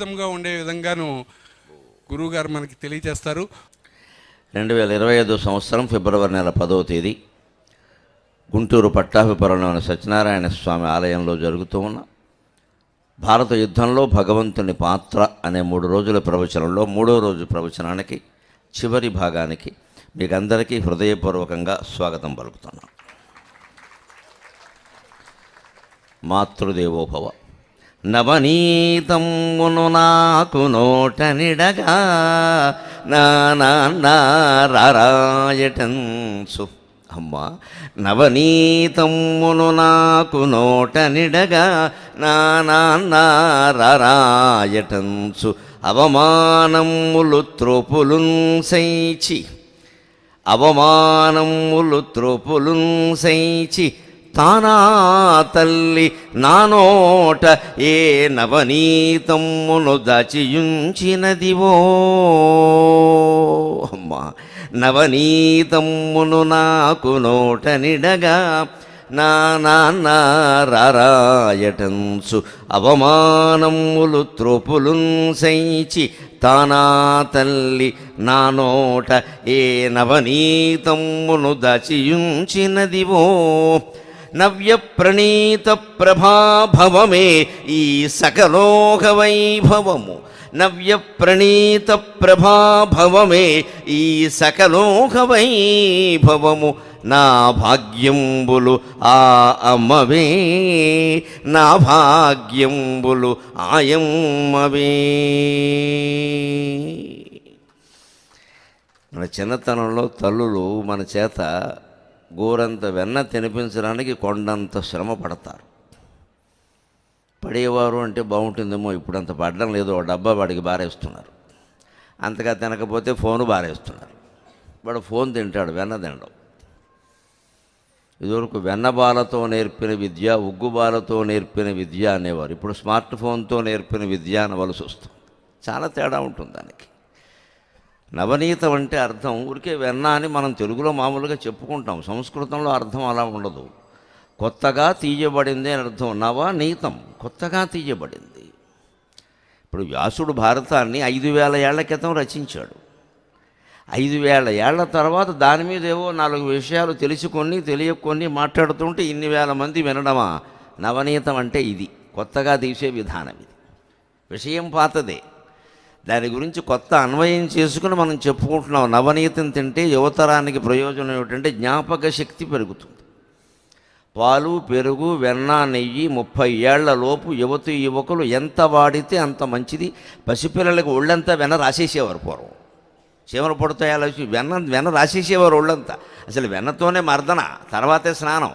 అద్భుతంగా ఉండే విధంగాను గురువుగారు మనకి తెలియజేస్తారు. 2025 సంవత్సరం ఫిబ్రవరి నెల 10వ తేదీ గుంటూరు పట్టాభిపురంలోని సత్యనారాయణ స్వామి ఆలయంలో జరుగుతూ ఉన్న భారత యుద్ధంలో భగవంతుని పాత్ర అనే 3 రోజుల ప్రవచనంలో 3వ రోజు ప్రవచనానికి చివరి భాగానికి మీకందరికీ హృదయపూర్వకంగా స్వాగతం పలుకుతున్నాం. మాతృదేవోభవ. నవనీతమును నాకు నోటనిడగా నారాయటన్సు. అమ్మా, నవనీతమును నాకు నోటనిడగా నారాయటన్సు. అవమానములు త్రోపులుంసైచి తానా తల్లి నా నోట ఏ నవనీతమును దాచియుంచినదివో. అమ్మా, నవనీతమును నాకు నోటనిడగా నారాయటన్సు. అవమానములు త్రోపులుంసైచి తానా తల్లి నా నోట ఏ నవనీతమును దాచియుంచినదివో. నవ్య ప్రణీత ప్రభాభవమే ఈ సకలోక వైభవము. నవ్య ప్రణీత ప్రభాభవమే ఈ సకలోక వైభవము. నా భాగ్యంబులు ఆ అమ్మవే, నా భాగ్యంబులు ఆయమ్మవే. మన చిన్నతనంలో తల్లులు మన చేత గోరంత వెన్న తినిపించడానికి కొండంత శ్రమ పడతారు. పడేవారు అంటే బాగుంటుందేమో, ఇప్పుడు అంత పడడం లేదు. ఒక డబ్బా వాడికి బారేస్తున్నారు. అంతగా తినకపోతే ఫోను బారేస్తున్నారు. వాడు ఫోన్ తింటాడు, వెన్న తినడం. ఇదివరకు వెన్నబాలతో నేర్పిన విద్య, ఉగ్గుబాలతో నేర్పిన విద్య అనేవారు. ఇప్పుడు స్మార్ట్ ఫోన్తో నేర్పిన విద్య అనవలసి వస్తుంది. చాలా తేడా ఉంటుంది దానికి. నవనీతం అంటే అర్థం ఊరికే వెన్న అని మనం తెలుగులో మామూలుగా చెప్పుకుంటాం. సంస్కృతంలో అర్థం అలా ఉండదు. కొత్తగా తీయబడింది అని అర్థం. నవనీతం, కొత్తగా తీయబడింది. ఇప్పుడు వ్యాసుడు భారతాన్ని 5000 ఏళ్ల క్రితం రచించాడు. 5000 ఏళ్ల తర్వాత దాని మీద ఏవో 4 విషయాలు తెలుసుకొని తెలియకొని మాట్లాడుతుంటే ఇన్ని వేల మంది వినడమా? నవనీతం అంటే ఇది, కొత్తగా తీసే విధానం. ఇది విషయం పాతదే, దాని గురించి కొత్త అన్వయం చేసుకుని మనం చెప్పుకుంటున్నాం. నవనీతం తింటే యువతరానికి ప్రయోజనం ఏమిటంటే జ్ఞాపక శక్తి పెరుగుతుంది. పాలు, పెరుగు, వెన్న, నెయ్యి 30 ఏళ్ల లోపు యువకులు ఎంత వాడితే అంత మంచిది. పసిపిల్లలకు ఒళ్ళంతా వెన్న రాసేసేవారు పూర్వం. చీమలు పడతాయాలో వెన్న రాసేసేవారు ఒళ్ళంతా. అసలు వెన్నతోనే మర్దన, తర్వాతే స్నానం.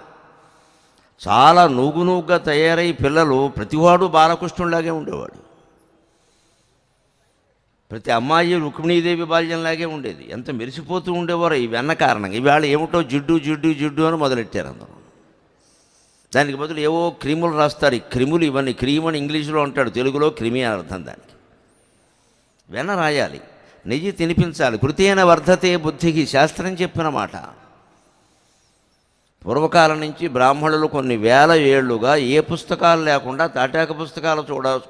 చాలా నూగుగా తయారై పిల్లలు ప్రతివాడు బాలకృష్ణుడిలాగే ఉండేవాడు. ప్రతి అమ్మాయి రుక్మిణీదేవి బాల్యంలాగే ఉండేది. ఎంత మెరిసిపోతూ ఉండేవారు ఈ వెన్న కారణంగా. ఇవాళ ఏమిటో జిడ్డు అని మొదలెట్టారు అందరూ. దానికి బదులు ఏవో క్రిములు రాస్తారు. ఈ క్రిములు ఇవన్నీ, క్రీమ్ అని ఇంగ్లీషులో అంటాడు, తెలుగులో క్రిమి అని అర్థం దానికి. వెన్న రాయాలి, నెయ్యి తినిపించాలి. కృతేన వర్ధతే బుద్ధికి శాస్త్రం చెప్పిన మాట. పూర్వకాలం నుంచి బ్రాహ్మణులు కొన్ని వేల ఏళ్లుగా ఏ పుస్తకాలు లేకుండా, తాటాక పుస్తకాలు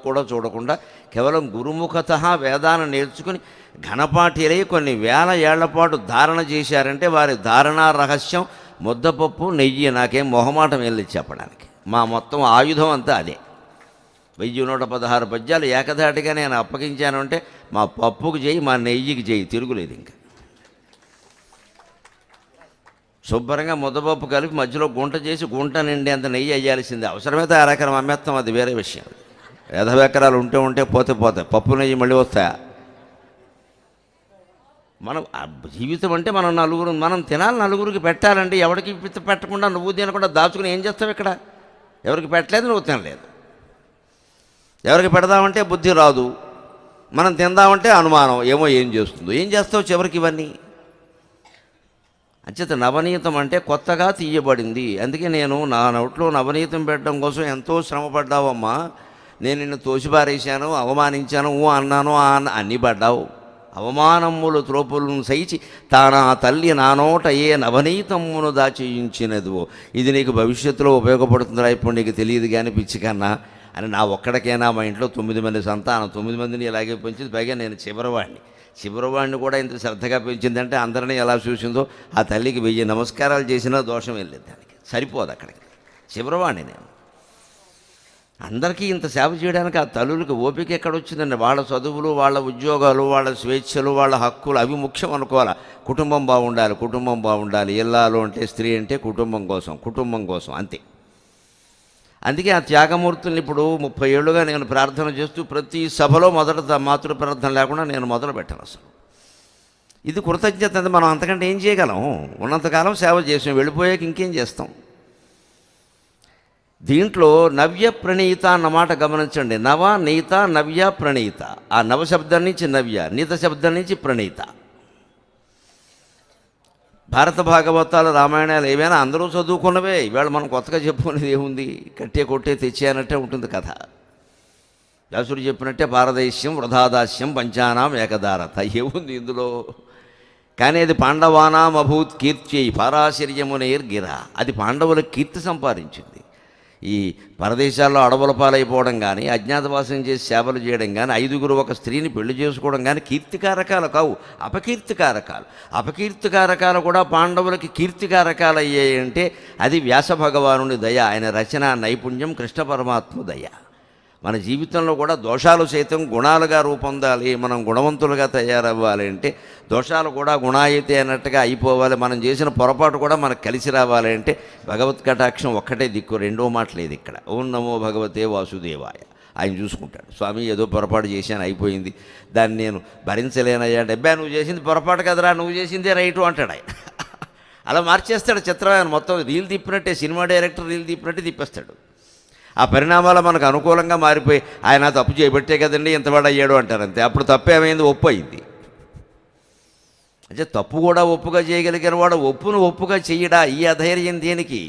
కూడా చూడకుండా కేవలం గురుముఖత వేదాన్ని నేర్చుకుని ఘనపాఠిలై కొన్ని వేల ఏళ్ల పాటు ధారణ చేశారంటే వారి ధారణా రహస్యం ముద్దపప్పు, నెయ్యి. నాకేం మొహమాటం వెళ్ళి చెప్పడానికి. మా మొత్తం ఆయుధం అంతా అదే. 1116 పద్యాలు ఏకధాటిగా నేను అప్పగించాను అంటే మా పప్పుకు చేయి, మా నెయ్యికి చేయి, తిరుగులేదు. ఇంకా శుభ్రంగా ముద్దపప్పు కలిపి మధ్యలో గుంట చేసి గుంట నిండి అంత నెయ్యి అయ్యాల్సిందే. అవసరమైతే అరెకరం అమ్మేస్తాం, అది వేరే విషయం. 50 ఎకరాలు ఉంటే పోతాయి. పప్పు నెయ్యి మళ్ళీ వస్తాయా? మనం జీవితం అంటే మనం తినాలి, నలుగురికి పెట్టాలంటే ఎవరికి పెట్టకుండా నువ్వు తినకుండా దాచుకుని ఏం చేస్తావు? ఇక్కడ ఎవరికి పెట్టలేదు, నువ్వు తినలేదు. ఎవరికి పెడదామంటే బుద్ధి రాదు, మనం తిందామంటే అనుమానం, ఏం చేస్తావు చివరికి ఇవన్నీ. అంచేత నవనీతం అంటే కొత్తగా తీయబడింది. అందుకే నేను నా నోట్లో నవనీతం పెట్టడం కోసం ఎంతో శ్రమ పడ్డావమ్మా. నేను నిన్ను తోసిపారేశాను, అవమానించాను, అన్నాను, అన్నీ పడ్డావు. అవమానములు త్రోపులను సైచి తానా తల్లి నా నోట ఏ నవనీతమును దాచేయించినదో. ఇది నీకు భవిష్యత్తులో ఉపయోగపడుతుందా? ఇప్పుడు నీకు తెలియదు కానీ పిచ్చి కన్నా అని నా ఒక్కడికైనా మా ఇంట్లో 9 మంది సంతానం, 9 మందిని ఇలాగే పెంచింది. పైగా నేను చివరివాడిని కూడా ఇంత శ్రద్ధగా పెంచిందంటే అందరినీ ఎలా చూసిందో ఆ తల్లికి 1000 నమస్కారాలు చేసినా దోషం వెళ్ళలేదు, దానికి సరిపోదు. అక్కడికి చివరివాడిని నేను. అందరికీ ఇంత సేవ చేయడానికి ఆ తల్లులకి ఓపిక ఎక్కడొచ్చిందండి? వాళ్ళ చదువులు, వాళ్ళ ఉద్యోగాలు, వాళ్ళ స్వేచ్ఛలు, వాళ్ళ హక్కులు అవి ముఖ్యం అనుకోవాలి. కుటుంబం బాగుండాలి. ఇల్లాలు అంటే స్త్రీ అంటే కుటుంబం కోసం అంతే. అందుకే ఆ త్యాగమూర్తుల్ని ఇప్పుడు 30 ఏళ్ళుగా నేను ప్రార్థన చేస్తూ ప్రతి సభలో మొదట మాతృ ప్రార్థన లేకుండా నేను మొదలు పెట్టాను. అసలు ఇది కృతజ్ఞత. మనం అంతకంటే ఏం చేయగలం? ఉన్నంతకాలం సేవ చేసాం, వెళ్ళిపోయాక ఇంకేం చేస్తాం? దీంట్లో నవ్య ప్రణీత అన్నమాట గమనించండి. నవ, నీత, నవ్య, ప్రణీత. ఆ నవ శబ్దం నుంచి నవ్య, నీత శబ్దం నుంచి ప్రణీత. భారత భాగవతాలు, రామాయణాలు ఏవైనా అందరూ చదువుకున్నవే. ఇవాళ మనం కొత్తగా చెప్పుకునేది ఏముంది? కట్టే కొట్టే తెచ్చేయనట్టే ఉంటుంది కథ. వ్యాసుడు చెప్పినట్టే పారదేశ్యం వృధాదాస్యం పంచానాం ఏకదారత. ఏముంది ఇందులో? కానీ అది పాండవానాం అభూత్ కీర్త్యై పారాశర్యమునైర్గిర. అది పాండవుల కీర్తి సంపాదించింది. ఈ పరదేశాల్లో అడవుల పాలైపోవడం కానీ, అజ్ఞాతవాసం చేసి సేవలు చేయడం కానీ, 5గురు ఒక స్త్రీని పెళ్లి చేసుకోవడం కానీ కీర్తికారకాలు కావు, అపకీర్తికారకాలు. అపకీర్తికారకాలు కూడా పాండవులకి కీర్తికారకాలు అయ్యాయంటే అది వ్యాస భగవానుని దయ, ఆయన రచనా నైపుణ్యం, కృష్ణ పరమాత్మ దయ. మన జీవితంలో కూడా దోషాలు సైతం గుణాలుగా రూపొందాలి, మనం గుణవంతులుగా తయారవ్వాలి అంటే దోషాలు కూడా గుణాయితే అన్నట్టుగా అయిపోవాలి. మనం చేసిన పొరపాటు కూడా మనకు కలిసి రావాలి అంటే భగవత్ కటాక్షం ఒక్కటే దిక్కు, రెండో మాట లేదు ఇక్కడ. ఓం నమో భగవతే వాసుదేవాయ. ఆయన చూసుకుంటాడు. స్వామి ఏదో పొరపాటు చేశాను, అయిపోయింది, దాన్ని నేను భరించలేనయ్యా. డెబ్బా నువ్వు చేసింది పొరపాటు కదరా, నువ్వు చేసిందే రైటు అంటాడు ఆయన. అలా మార్చేస్తాడు. చిత్రమైన మొత్తం రీల్ తిప్పినట్టే, సినిమా డైరెక్టర్ రీల్ తిప్పినట్టే తిప్పేస్తాడు. ఆ పరిణామాలు మనకు అనుకూలంగా మారిపోయి ఆయన తప్పు చేయబట్టే కదండి ఇంతవాడు అయ్యాడు అంటారు, అంతే. అప్పుడు తప్పు ఏమైంది? ఒప్పు అయింది. అంటే తప్పు కూడా ఒప్పుగా చేయగలిగిన వాడు ఒప్పును ఒప్పుగా చెయ్యడా? ఈ అధైర్యం దేనికి?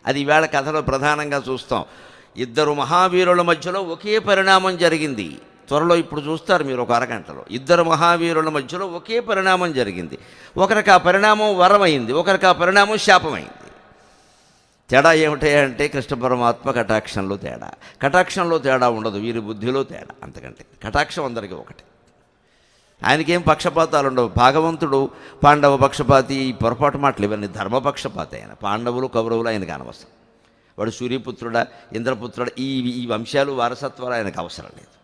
అది ఈవేళ కథలో ప్రధానంగా చూస్తాం. 2 మహావీరుల మధ్యలో ఒకే పరిణామం జరిగింది. త్వరలో ఇప్పుడు చూస్తారు మీరు ఒక అరగంటలో. 2 మహావీరుల మధ్యలో ఒకే పరిణామం జరిగింది. ఒకరికి ఆ పరిణామం వరమైంది, ఒకరికి ఆ పరిణామం శాపమైంది. తేడా ఏమిటంటే కృష్ణ పరమాత్మ కటాక్షంలో తేడా. కటాక్షంలో తేడా ఉండదు, వీరి బుద్ధిలో తేడా. అంతకంటే కటాక్షం అందరికీ ఒకటి. ఆయనకేం పక్షపాతాలు ఉండవు. భాగవంతుడు పాండవ పక్షపాతి, ఈ పొరపాటు మాటలు ఇవన్నీ ధర్మపక్షపాతి. ఆయన పాండవులు కౌరవులు ఆయనకు అనవసరం. వాడు సూర్యపుత్రుడా ఇంద్రపుత్రుడా ఈ వంశాలు వారసత్వాలు ఆయనకు అవసరం లేదు.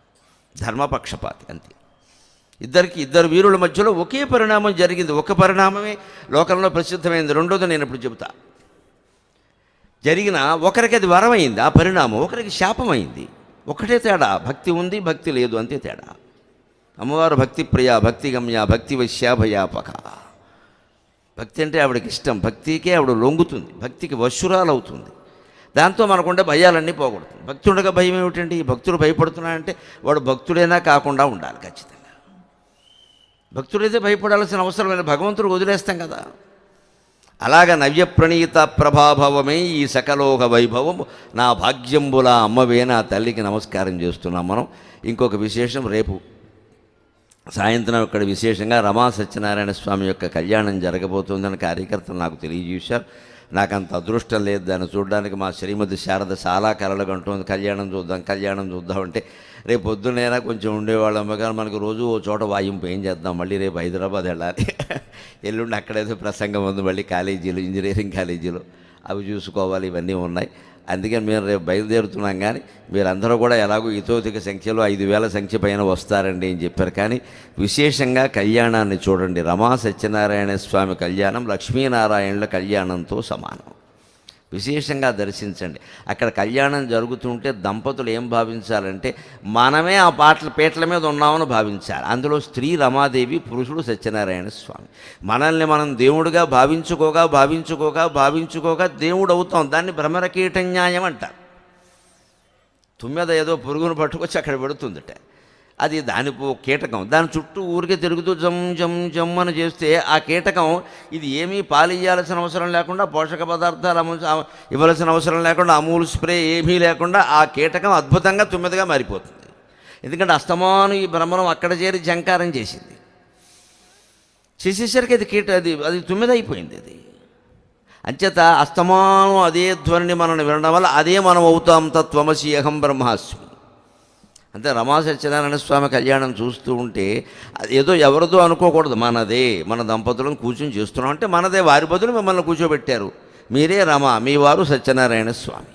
ధర్మపక్షపాతి అంతే. 2 వీరుల మధ్యలో ఒకే పరిణామం జరిగింది. ఒక పరిణామమే లోకంలో ప్రసిద్ధమైంది. రెండోది నేను ఇప్పుడు చెబుతా. జరిగిన ఒకరికి అది వరమైంది ఆ పరిణామం, ఒకరికి శాపమైంది. ఒకటే తేడా, భక్తి ఉంది భక్తి లేదు, అంతే తేడా. అమ్మవారు భక్తి ప్రియా, భక్తి గమ్య, భక్తి వశ్యాభయాపక. భక్తి అంటే ఆవిడకి ఇష్టం, భక్తికే ఆవిడ లొంగుతుంది, భక్తికి వశురాలవుతుంది. దాంతో మనకుండే భయాలన్నీ పోగొడుతుంది. భక్తుడిగా భయం ఏమిటండి? భక్తుడు భయపడుతున్నాడంటే వాడు భక్తుడైనా కాకుండా ఉండాలి ఖచ్చితంగా. భక్తుడైతే భయపడాల్సిన అవసరం లేదు, భగవంతుడు వదిలేస్తాం కదా. అలాగ నవ్యప్రణీత ప్రభాభవమే ఈ సకలోక వైభవము, నా భాగ్యంబుల అమ్మవే, నా తల్లికి నమస్కారం చేస్తున్నాం మనం. ఇంకొక విశేషం, రేపు సాయంత్రం ఇక్కడ విశేషంగా రమా సత్యనారాయణ స్వామి యొక్క కళ్యాణం జరగబోతుందని కార్యకర్తలు నాకు తెలియజేశారు. నాకు అంత అదృష్టం లేదు దాన్ని చూడడానికి. మా శ్రీమతి శారద చాలా కలలు కంటుంది, కళ్యాణం చూద్దాం అంటే రేపు పొద్దున్నైనా కొంచెం ఉండేవాళ్ళం. కానీ మనకు రోజు ఓ చోట వాయింపు, ఏం చేద్దాం, మళ్ళీ రేపు హైదరాబాద్ వెళ్ళాలి, ఎల్లుండి అక్కడేదో ప్రసంగం ఉంది, మళ్ళీ కాలేజీలు, ఇంజనీరింగ్ కాలేజీలు అవి చూసుకోవాలి, ఇవన్నీ ఉన్నాయి. అందుకని మేము రేపు బయలుదేరుతున్నాం. కానీ మీరందరూ కూడా ఎలాగో ఇతోధిక సంఖ్యలో 5000 సంఖ్య పైన వస్తారండి అని చెప్పారు. కానీ విశేషంగా కళ్యాణాన్ని చూడండి. రమా సత్యనారాయణ స్వామి కళ్యాణం లక్ష్మీనారాయణుల కళ్యాణంతో సమానం. విశేషంగా దర్శించండి. అక్కడ కళ్యాణం జరుగుతుంటే దంపతులు ఏం భావించాలంటే మనమే ఆ పీటల మీద ఉన్నామని భావించాలి. అందులో స్త్రీ రమాదేవి, పురుషుడు సత్యనారాయణ స్వామి. మనల్ని మనం దేవుడిగా భావించుకోగా దేవుడు అవుతాం. దాన్ని భ్రమరకీటన్యాయం అంటారు. తుమ్మెద ఏదో పురుగును పట్టుకొచ్చి అక్కడ పెడుతుందట, అది దాని కీటకం. దాని చుట్టూ ఊరికే తిరుగుతూ జమ్ అని చేస్తే ఆ కీటకం ఇది ఏమీ పాలియ్యాల్సిన అవసరం లేకుండా, పోషక పదార్థాలు ఇవ్వాల్సిన అవసరం లేకుండా, అమూల్ స్ప్రే ఏమీ లేకుండా ఆ కీటకం అద్భుతంగా తుమ్మెదగా మారిపోతుంది. ఎందుకంటే అస్తమాను ఈ భ్రమరం అక్కడ చేరి జంకారం చేసేసరికి అది తుమ్మెద అయిపోయింది. అది అంచేత అస్తమానం అదే ధ్వనిని మనల్ని వినడం వల్ల అదే మనం అవుతాం. తత్వమసి అహం బ్రహ్మాస్మి. అంతే. రమా సత్యనారాయణ స్వామి కళ్యాణం చూస్తూ ఉంటే ఏదో ఎవరిదో అనుకోకూడదు, మనదే. మన దంపతులను కూర్చొని చేస్తున్నాం అంటే మనదే. వారి బదులు మిమ్మల్ని కూర్చోబెట్టారు, మీరే రమ, మీ వారు సత్యనారాయణ స్వామి.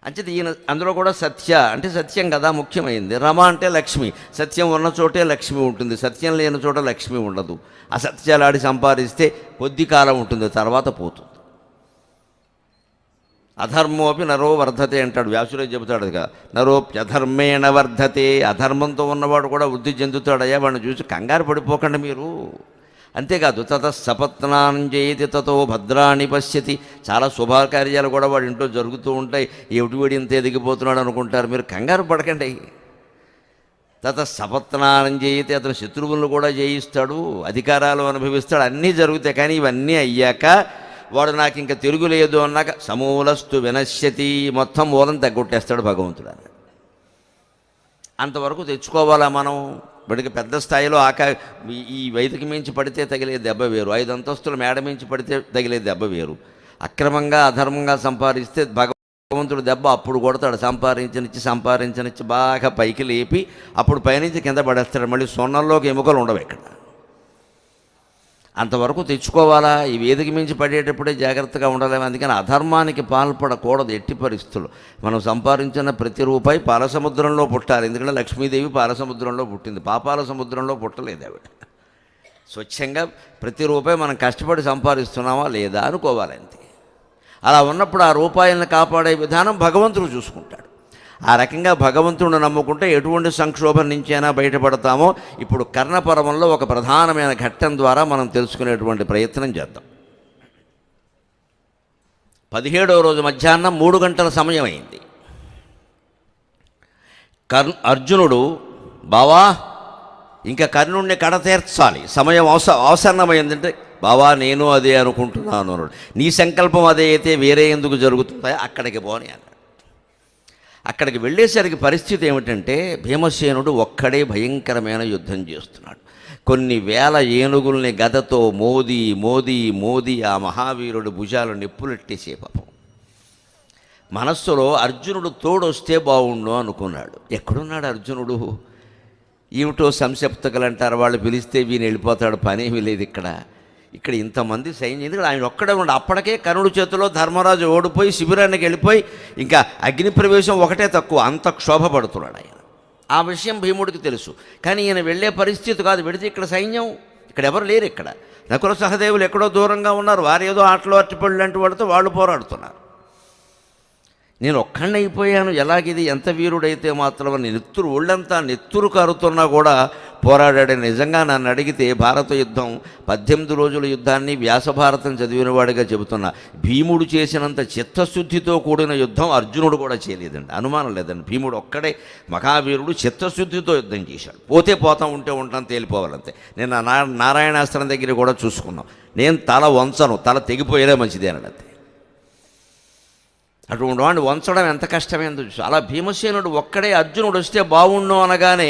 అంచేత ఈయన అందులో కూడా సత్య అంటే సత్యం కదా ముఖ్యమైంది. రమ అంటే లక్ష్మి. సత్యం ఉన్న చోటే లక్ష్మి ఉంటుంది, సత్యం లేని చోట లక్ష్మి ఉండదు. అసత్యాలాడి సంపాదిస్తే కొద్ది కాలం ఉంటుంది, తర్వాత పోతుంది. అధర్మోపి నరో వర్ధతే అంటాడు వ్యాసుడే చెబుతాడు కదా. నరోప్యధర్మేణ వర్ధతే. అధర్మంతో ఉన్నవాడు కూడా వృద్ధి చెందుతాడయ్యా, వాడిని చూసి కంగారు పడిపోకండి మీరు. అంతేకాదు తత సపత్నాంజయతి తతో భద్రాణి పశ్యతి. చాలా శుభకార్యాలు కూడా వాడి ఇంట్లో జరుగుతూ ఉంటాయి. వీడి ఇంత ఎదిగిపోతున్నాడు అనుకుంటారు, మీరు కంగారు పడకండి. తత సపత్నాంజయతి, అతను శత్రువులను కూడా జయిస్తాడు, అధికారాలు అనుభవిస్తాడు, అన్నీ జరుగుతాయి. కానీ ఇవన్నీ అయ్యాక వాడు నాకు ఇంకా తిరుగులేదు అన్నాక సమూలస్తు వినశ్యతి, మొత్తం మూలం తగ్గొట్టేస్తాడు భగవంతుడు అన్నాడు. అంతవరకు తెచ్చుకోవాలా మనం. వాడికి పెద్ద స్థాయిలో ఈ వైదిక మించి పడితే తగిలే దెబ్బ వేరు, 5 అంతస్తుల మేడ మించి పడితే తగిలే దెబ్బ వేరు. అక్రమంగా అధర్మంగా సంపాదిస్తే భగవంతుడు దెబ్బ అప్పుడు కొడతాడు. సంపాదించనిచ్చి బాగా పైకి లేపి అప్పుడు పైనుంచి కింద పడేస్తాడు. మళ్ళీ సొన్నల్లోకి ఎముకలు ఉండవు ఇక్కడ. అంతవరకు తెచ్చుకోవాలా. ఈ వేదిక మించి పడేటప్పుడే జాగ్రత్తగా ఉండాలి. అందుకని అధర్మానికి పాల్పడకూడదు ఎట్టి పరిస్థితులు. మనం సంపాదించిన ప్రతి రూపాయి పాలసముద్రంలో పుట్టాలి. ఎందుకంటే లక్ష్మీదేవి పాలసముద్రంలో పుట్టింది, పాపాల సముద్రంలో పుట్టలేదు ఆవిడ. స్వచ్ఛంగా ప్రతి రూపాయి మనం కష్టపడి సంపాదిస్తున్నామా లేదా అనుకోవాలి అంతే. అలా ఉన్నప్పుడు ఆ రూపాయలను కాపాడే విధానం భగవంతుడు చూసుకుంటాడు. ఆ రకంగా భగవంతుడిని నమ్ముకుంటే ఎటువంటి సంక్షోభం నుంచైనా బయటపడతామో ఇప్పుడు కర్ణపర్వంలో ఒక ప్రధానమైన ఘట్టం ద్వారా మనం తెలుసుకునేటువంటి ప్రయత్నం చేద్దాం. 17వ రోజు మధ్యాహ్నం 3 గంటల సమయం అయింది. అర్జునుడు, బావా ఇంకా కర్ణుడిని కడతీర్చాలి, సమయం అవసరమైందంటే, బావా నేను అదే అనుకుంటున్నాను అన్నాడు. నీ సంకల్పం అదే అయితే వేరే ఎందుకు జరుగుతుందో అక్కడికి పోని అన్నాడు. అక్కడికి వెళ్ళేసరికి పరిస్థితి ఏమిటంటే భీమసేనుడు ఒక్కడే భయంకరమైన యుద్ధం చేస్తున్నాడు. కొన్ని వేల ఏనుగుల్ని గదతో మోది ఆ మహావీరుడు భుజాలు నిప్పులెట్టేసే పాపం. మనస్సులో అర్జునుడు తోడొస్తే బాగుండు అనుకున్నాడు. ఎక్కడున్నాడు అర్జునుడు? ఏమిటో సంశప్తకలు అంటారు, వాళ్ళు పిలిస్తే వీని వెళ్ళిపోతాడు, పనేమీ లేదు ఇక్కడ ఇంతమంది సైన్యం. ఎందుకంటే ఆయన ఒక్కడే ఉండి అప్పటికే కర్ణుడి చేతిలో ధర్మరాజు ఓడిపోయి శిబిరానికి వెళ్ళిపోయి ఇంకా అగ్ని ప్రవేశం ఒకటే తక్కువ, అంత క్షోభపడుతున్నాడు ఆయన. ఆ విషయం భీముడికి తెలుసు. కానీ ఈయన వెళ్ళే పరిస్థితి కాదు. వెడితే ఇక్కడ సైన్యం, ఇక్కడ ఎవరు లేరు. ఇక్కడ నకుల సహదేవులు ఎక్కడో దూరంగా ఉన్నారు, వారు ఏదో ఆటలో అట్టిపళ్ళు లాంటి వాడితో వాళ్ళు పోరాడుతున్నారు. నేను ఒక్కడిని అయిపోయాను, ఎలాగిది, ఎంత వీరుడైతే మాత్రం నెత్తురు ఒళ్ళంతా నెత్తురు కారుతున్నా కూడా పోరాడాడు. నిజంగా నన్ను అడిగితే భారత యుద్ధం 18 రోజుల యుద్ధాన్ని వ్యాసభారతం చదివినవాడిగా చెబుతున్నా. భీముడు చేసినంత చిత్తశుద్ధితో కూడిన యుద్ధం అర్జునుడు కూడా చేయలేదండి, అనుమానం లేదండి. భీముడు ఒక్కడే మహావీరుడు చిత్తశుద్ధితో యుద్ధం చేశాడు. పోతే పోతాం, ఉంటే ఉంటాం, తేలిపోవాలంతే. నేను నారాయణాస్త్రం దగ్గర కూడా చూసుకున్నాం. నేను తల వంచను, తల తెగిపోయేదే మంచిదేనండి. అటువంటి వాడిని వంచడం ఎంత కష్టమైందో చూసి. అలా భీమసేనుడు ఒక్కడే అర్జునుడు వస్తే బాగుండు అనగానే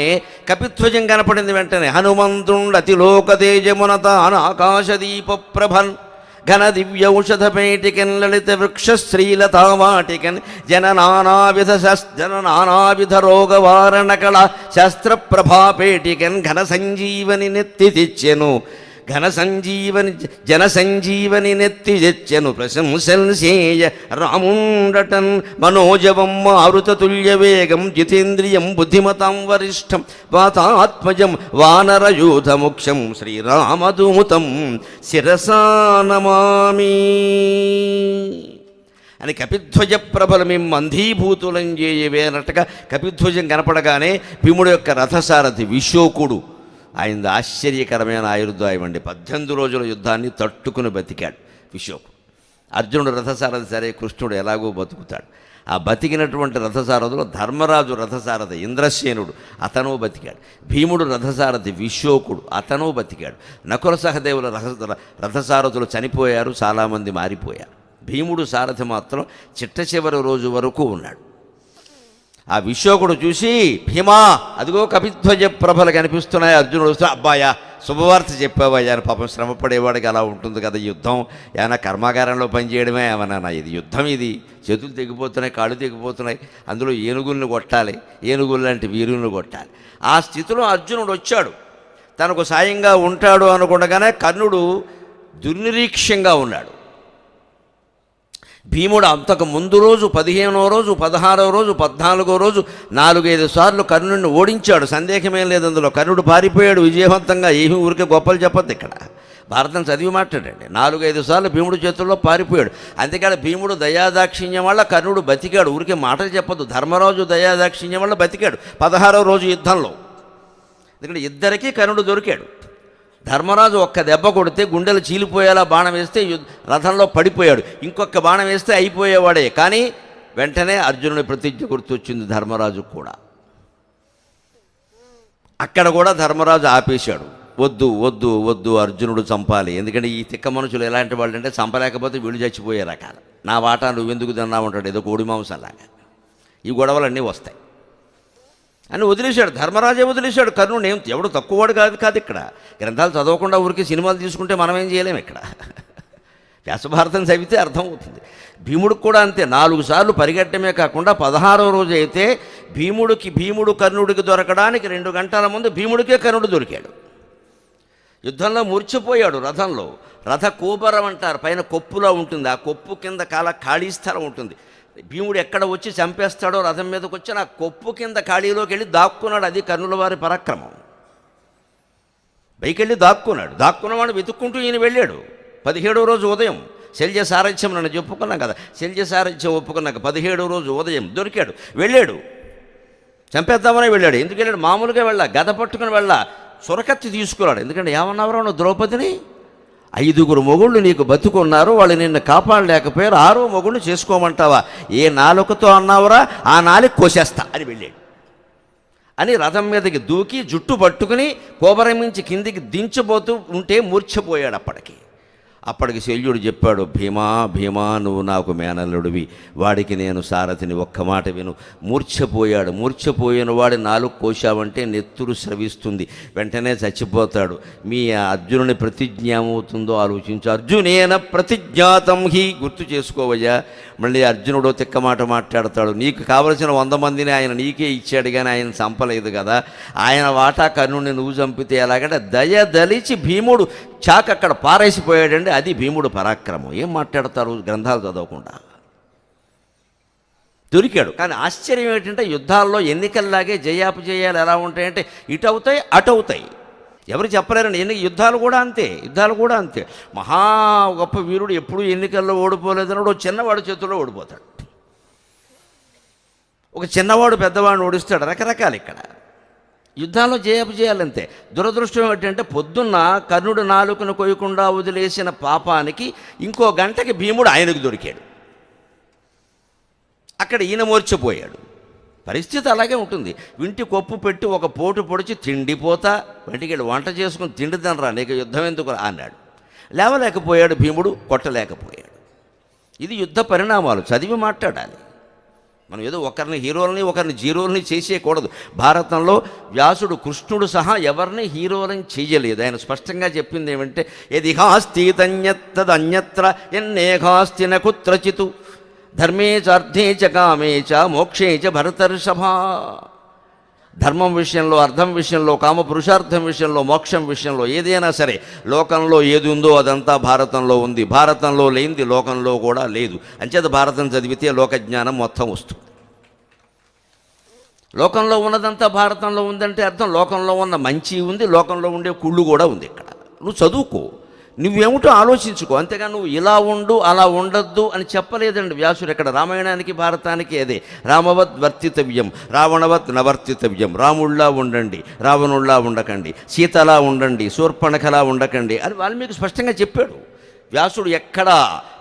కపిధ్వజం కనపడింది. వెంటనే హనుమంతుండు అతిలోక తేజమున తాను ఆకాశదీప ప్రభన్ ఘన దివ్యౌషధపేటికన్ లలిత వృక్ష శ్రీలతావాటికన్ జననానావిధ రోగవారణకళ శస్త్రప్రభాపేటికన్ ఘన సంజీవని నెత్తి తెచ్చెను. జన సంజీవని నెత్తి తెచ్చెను. ప్రశంసల్సేయ రాముండటన్ మనోజవం మారుతతుల్య వేగం జితేంద్రియం బుద్ధిమతాం వరిష్టం వాతాత్మజం వానరయూధముఖ్యం శ్రీరామదూతం శిరసా నమామి అని కపిధ్వజ ప్రభలమేం మంధీభూతులం చేయవేనట్టుగా కపిధ్వజం కనపడగానే భీముడు యొక్క రథసారథి విశోకుడు, ఆయన ఆశ్చర్యకరమైన ఆయుర్దాయం అండి. 18 రోజుల యుద్ధాన్ని తట్టుకుని బతికాడు విశోకుడు. అర్జునుడు రథసారథి, సరే కృష్ణుడు ఎలాగో బతుకుతాడు. ఆ బతికినటువంటి రథసారథులు ధర్మరాజు రథసారథి ఇంద్రసేనుడు, అతను బతికాడు. భీముడు రథసారథి విశోకుడు, అతను బతికాడు. నకుల సహదేవుల రథసారథులు చనిపోయారు, చాలామంది మారిపోయారు. భీముడు సారథి మాత్రం చిట్ట చివరి రోజు వరకు ఉన్నాడు. ఆ విశోకుడు చూసి, భీమా అదిగో కపిధ్వజ ప్రభలు కనిపిస్తున్నాయి, అర్జునుడు వస్తే అబ్బాయా శుభవార్త చెప్పావయ్యా అని పాపం శ్రమ పడేవాడికి అలా ఉంటుంది కదా యుద్ధం. ఏమైనా కర్మాగారంలో పనిచేయడమే ఏమన్నా ఇది యుద్ధం, ఇది చేతులు తెగిపోతున్నాయి, కాళ్ళు తెగిపోతున్నాయి, అందులో ఏనుగుల్ని కొట్టాలి, ఏనుగులు లాంటి వీరుల్ని కొట్టాలి. ఆ స్థితిలో అర్జునుడు వచ్చాడు, తనకు సాయంగా ఉంటాడు అనుకుండగానే కర్ణుడు దుర్నిరీక్ష్యంగా ఉన్నాడు. భీముడు అంతకు ముందు రోజు 15వ రోజు, 16వ రోజు, 14వ రోజు 4-5 సార్లు కర్ణుడిని ఓడించాడు, సందేహమేం లేదు అందులో. కర్ణుడు పారిపోయాడు విజయవంతంగా. ఏమీ ఊరికే గొప్పలు చెప్పద్దు ఇక్కడ, భారతం చదివి మాట్లాడండి. 4-5 సార్లు భీముడు చేతుల్లో పారిపోయాడు. అంతేకాదు భీముడు దయాదాక్షిణ్యం వల్ల కర్ణుడు బతికాడు, ఊరికే మాటలు చెప్పొద్దు. ధర్మరాజు దయాదాక్షిణ్యం వల్ల బతికాడు 16వ రోజు యుద్ధంలో. ఎందుకంటే ఇద్దరికీ కర్ణుడు దొరికాడు. ధర్మరాజు ఒక్క దెబ్బ కొడితే గుండెలు చీలిపోయేలా బాణం వేస్తే రథంలో పడిపోయాడు, ఇంకొక బాణం వేస్తే అయిపోయేవాడే. కానీ వెంటనే అర్జునుడి ప్రతిజ్ఞ గుర్తొచ్చింది ధర్మరాజు కూడా. అక్కడ కూడా ధర్మరాజు ఆపేశాడు. వద్దు వద్దు వద్దు, అర్జునుడు చంపాలి. ఎందుకంటే ఈ తిక్క మనుషులు ఎలాంటి వాళ్ళు అంటే చంపలేకపోతే వీళ్ళు చచ్చిపోయే రకాలు. నా వాటా నువ్వెందుకు తిన్నా ఉంటాడు, ఏదో కోడి మాంసంలాగా. ఈ గొడవలన్నీ వస్తాయి అని వదిలేశాడు. ధర్మరాజే వదిలేశాడు కర్ణుడు. ఎవడు తక్కువవాడు కాదు ఇక్కడ. గ్రంథాలు చదవకుండా ఊరికి సినిమాలు తీసుకుంటే మనం ఏం చేయలేము ఇక్కడ. వ్యాసభారతం చదివితే అర్థమవుతుంది. భీముడికి కూడా అంతే. 4 సార్లు పరిగెట్టమే కాకుండా 16వ రోజు అయితే భీముడు కర్ణుడికి దొరకడానికి 2 గంటల ముందు భీముడికే కర్ణుడు దొరికాడు. యుద్ధంలో మూర్ఛపోయాడు రథంలో. రథ కూబరం అంటారు, పైన కొప్పులా ఉంటుంది, ఆ కొప్పు కింద ఖాళీ స్థలం ఉంటుంది. భీముడు ఎక్కడ వచ్చి చంపేస్తాడో రథం మీదకి వచ్చి ఆ కొప్పు కింద ఖాళీలోకి వెళ్ళి దాక్కున్నాడు. అది కర్ణుల వారి పరాక్రమం. పైకెళ్ళి దాక్కున్నవాడు వెతుక్కుంటూ ఈయన వెళ్ళాడు. 17వ రోజు ఉదయం శల్య సారథ్యం నన్ను చెప్పుకున్నాం కదా, శల్య సారథ్యం ఒప్పుకున్నాక 17వ రోజు ఉదయం దొరికాడు. వెళ్ళాడు, చంపేద్దామని వెళ్ళాడు. ఎందుకు వెళ్ళాడు? మామూలుగా వెళ్ళా, గద పట్టుకుని వెళ్ళా, సురకత్తి తీసుకున్నాడు. ఎందుకంటే ఏమన్నావు నువ్వు ద్రౌపదిని, 5 మొగుళ్ళు నీకు బతుకున్నారు, వాళ్ళు నిన్ను కాపాడలేకపోయారు, 6వ మొగుళ్ళు చేసుకోమంటావా? ఏ నాలుకతో అన్నావురా, ఆ నాలుగు కోసేస్తా అని వెళ్ళాడు. అని రథం మీదకి దూకి జుట్టు పట్టుకుని కోబరం నుంచి కిందికి దించబోతూ ఉంటే మూర్ఛపోయాడు. అప్పటికి శల్యుడు చెప్పాడు, భీమా నువ్వు నాకు మేనల్లుడివి, వాడికి నేను సారథిని, ఒక్క మాట విను. మూర్ఛపోయిన వాడి 4 కోశావంటే నెత్తురు స్రవిస్తుంది, వెంటనే చచ్చిపోతాడు. మీ అర్జునుని ప్రతిజ్ఞ ఏమవుతుందో ఆలోచించు. అర్జునేన ప్రతిజ్ఞాతం హి, గుర్తు చేసుకోవయ్యా. మళ్ళీ అర్జునుడు తిక్క మాట మాట్లాడతాడు. నీకు కావలసిన 100 మందిని ఆయన నీకే ఇచ్చాడు, కానీ ఆయన చంపలేదు కదా. ఆయన వాటా కర్ణుడిని నువ్వు చంపితే ఎలాగంటే దయదలిచి భీముడు చాక్ అక్కడ పారేసిపోయాడండి. అది భీముడు పరాక్రమం. ఏం మాట్లాడతారు గ్రంథాలు చదవకుండా. దొరికాడు. కానీ ఆశ్చర్యం ఏంటంటే యుద్ధాల్లో ఎన్నికల్లాగే జయాపజయాలు ఎలా ఉంటాయంటే ఇటు అవుతాయి అటు అవుతాయి, ఎవరు చెప్పలేరండి. యుద్ధాలు కూడా అంతే. మహా గొప్ప వీరుడు ఎప్పుడు ఎన్నికల్లో ఓడిపోలేదన్నాడు. చిన్నవాడు చేతుల్లో ఓడిపోతాడు, ఒక చిన్నవాడు పెద్దవాడిని ఓడిస్తాడు. రకరకాలు ఇక్కడ యుద్ధాల్లో జయాపజయాలంతే. దురదృష్టం ఏంటంటే పొద్దున్న కర్ణుడు నాలుకను కొయ్యకుండా వదిలేసిన పాపానికి ఇంకో గంటకి భీముడు ఆయనకు దొరికాడు. అక్కడ ఈయన మూర్ఛపోయాడు. పరిస్థితి అలాగే ఉంటుంది. ఇంటి కొప్పు పెట్టి ఒక పోటు పొడిచి తిండిపోతా వెంటికి వెళ్ళి వంట చేసుకుని తిండిదనరా, నీకు యుద్ధం ఎందుకు అన్నాడు. లేవలేకపోయాడు భీముడు, కొట్టలేకపోయాడు. ఇది యుద్ధ పరిణామాలు. చదివి మాట్లాడాలి. మనం ఏదో ఒకరిని హీరోలని ఒకరిని జీరోలని చేసేయకూడదు. భారతంలో వ్యాసుడు కృష్ణుడు సహా ఎవరిని హీరోలని చేయలేదు. ఆయన స్పష్టంగా చెప్పింది ఏమంటే, యదిహాస్తి తన్యత్ర ఎన్నేహాస్తి న కుత్రచితు ధర్మే చ అర్థే చ కామే చ మోక్షే చ భరతర్షభ. ధర్మం విషయంలో, అర్థం విషయంలో, కామ పురుషార్థం విషయంలో, మోక్షం విషయంలో ఏదైనా సరే లోకంలో ఏది ఉందో అదంతా భారతంలో ఉంది. భారతంలో లేనిది లోకంలో కూడా లేదు. అంచేత భారతం చదివితే లోకజ్ఞానం మొత్తం వస్తుంది. లోకంలో ఉన్నదంతా భారతంలో ఉందంటే అర్థం లోకంలో ఉన్న మంచి ఉంది, లోకంలో ఉండే కుళ్ళు కూడా ఉంది. ఇక్కడ నువ్వు చదువుకో, నువ్వేమిటో ఆలోచించుకో. అంతేగా నువ్వు ఇలా ఉండు అలా ఉండద్దు అని చెప్పలేదండి వ్యాసుడు. ఇక్కడ రామాయణానికి భారతానికి అదే. రామవద్ వర్తితవ్యం రావణవద్ నవర్తితవ్యం. రాముళ్ళా ఉండండి, రావణుళ్ళా ఉండకండి, సీతలా ఉండండి, శూర్పణఖలా ఉండకండి అని వాల్మీకి స్పష్టంగా చెప్పాడు. వ్యాసుడు ఎక్కడా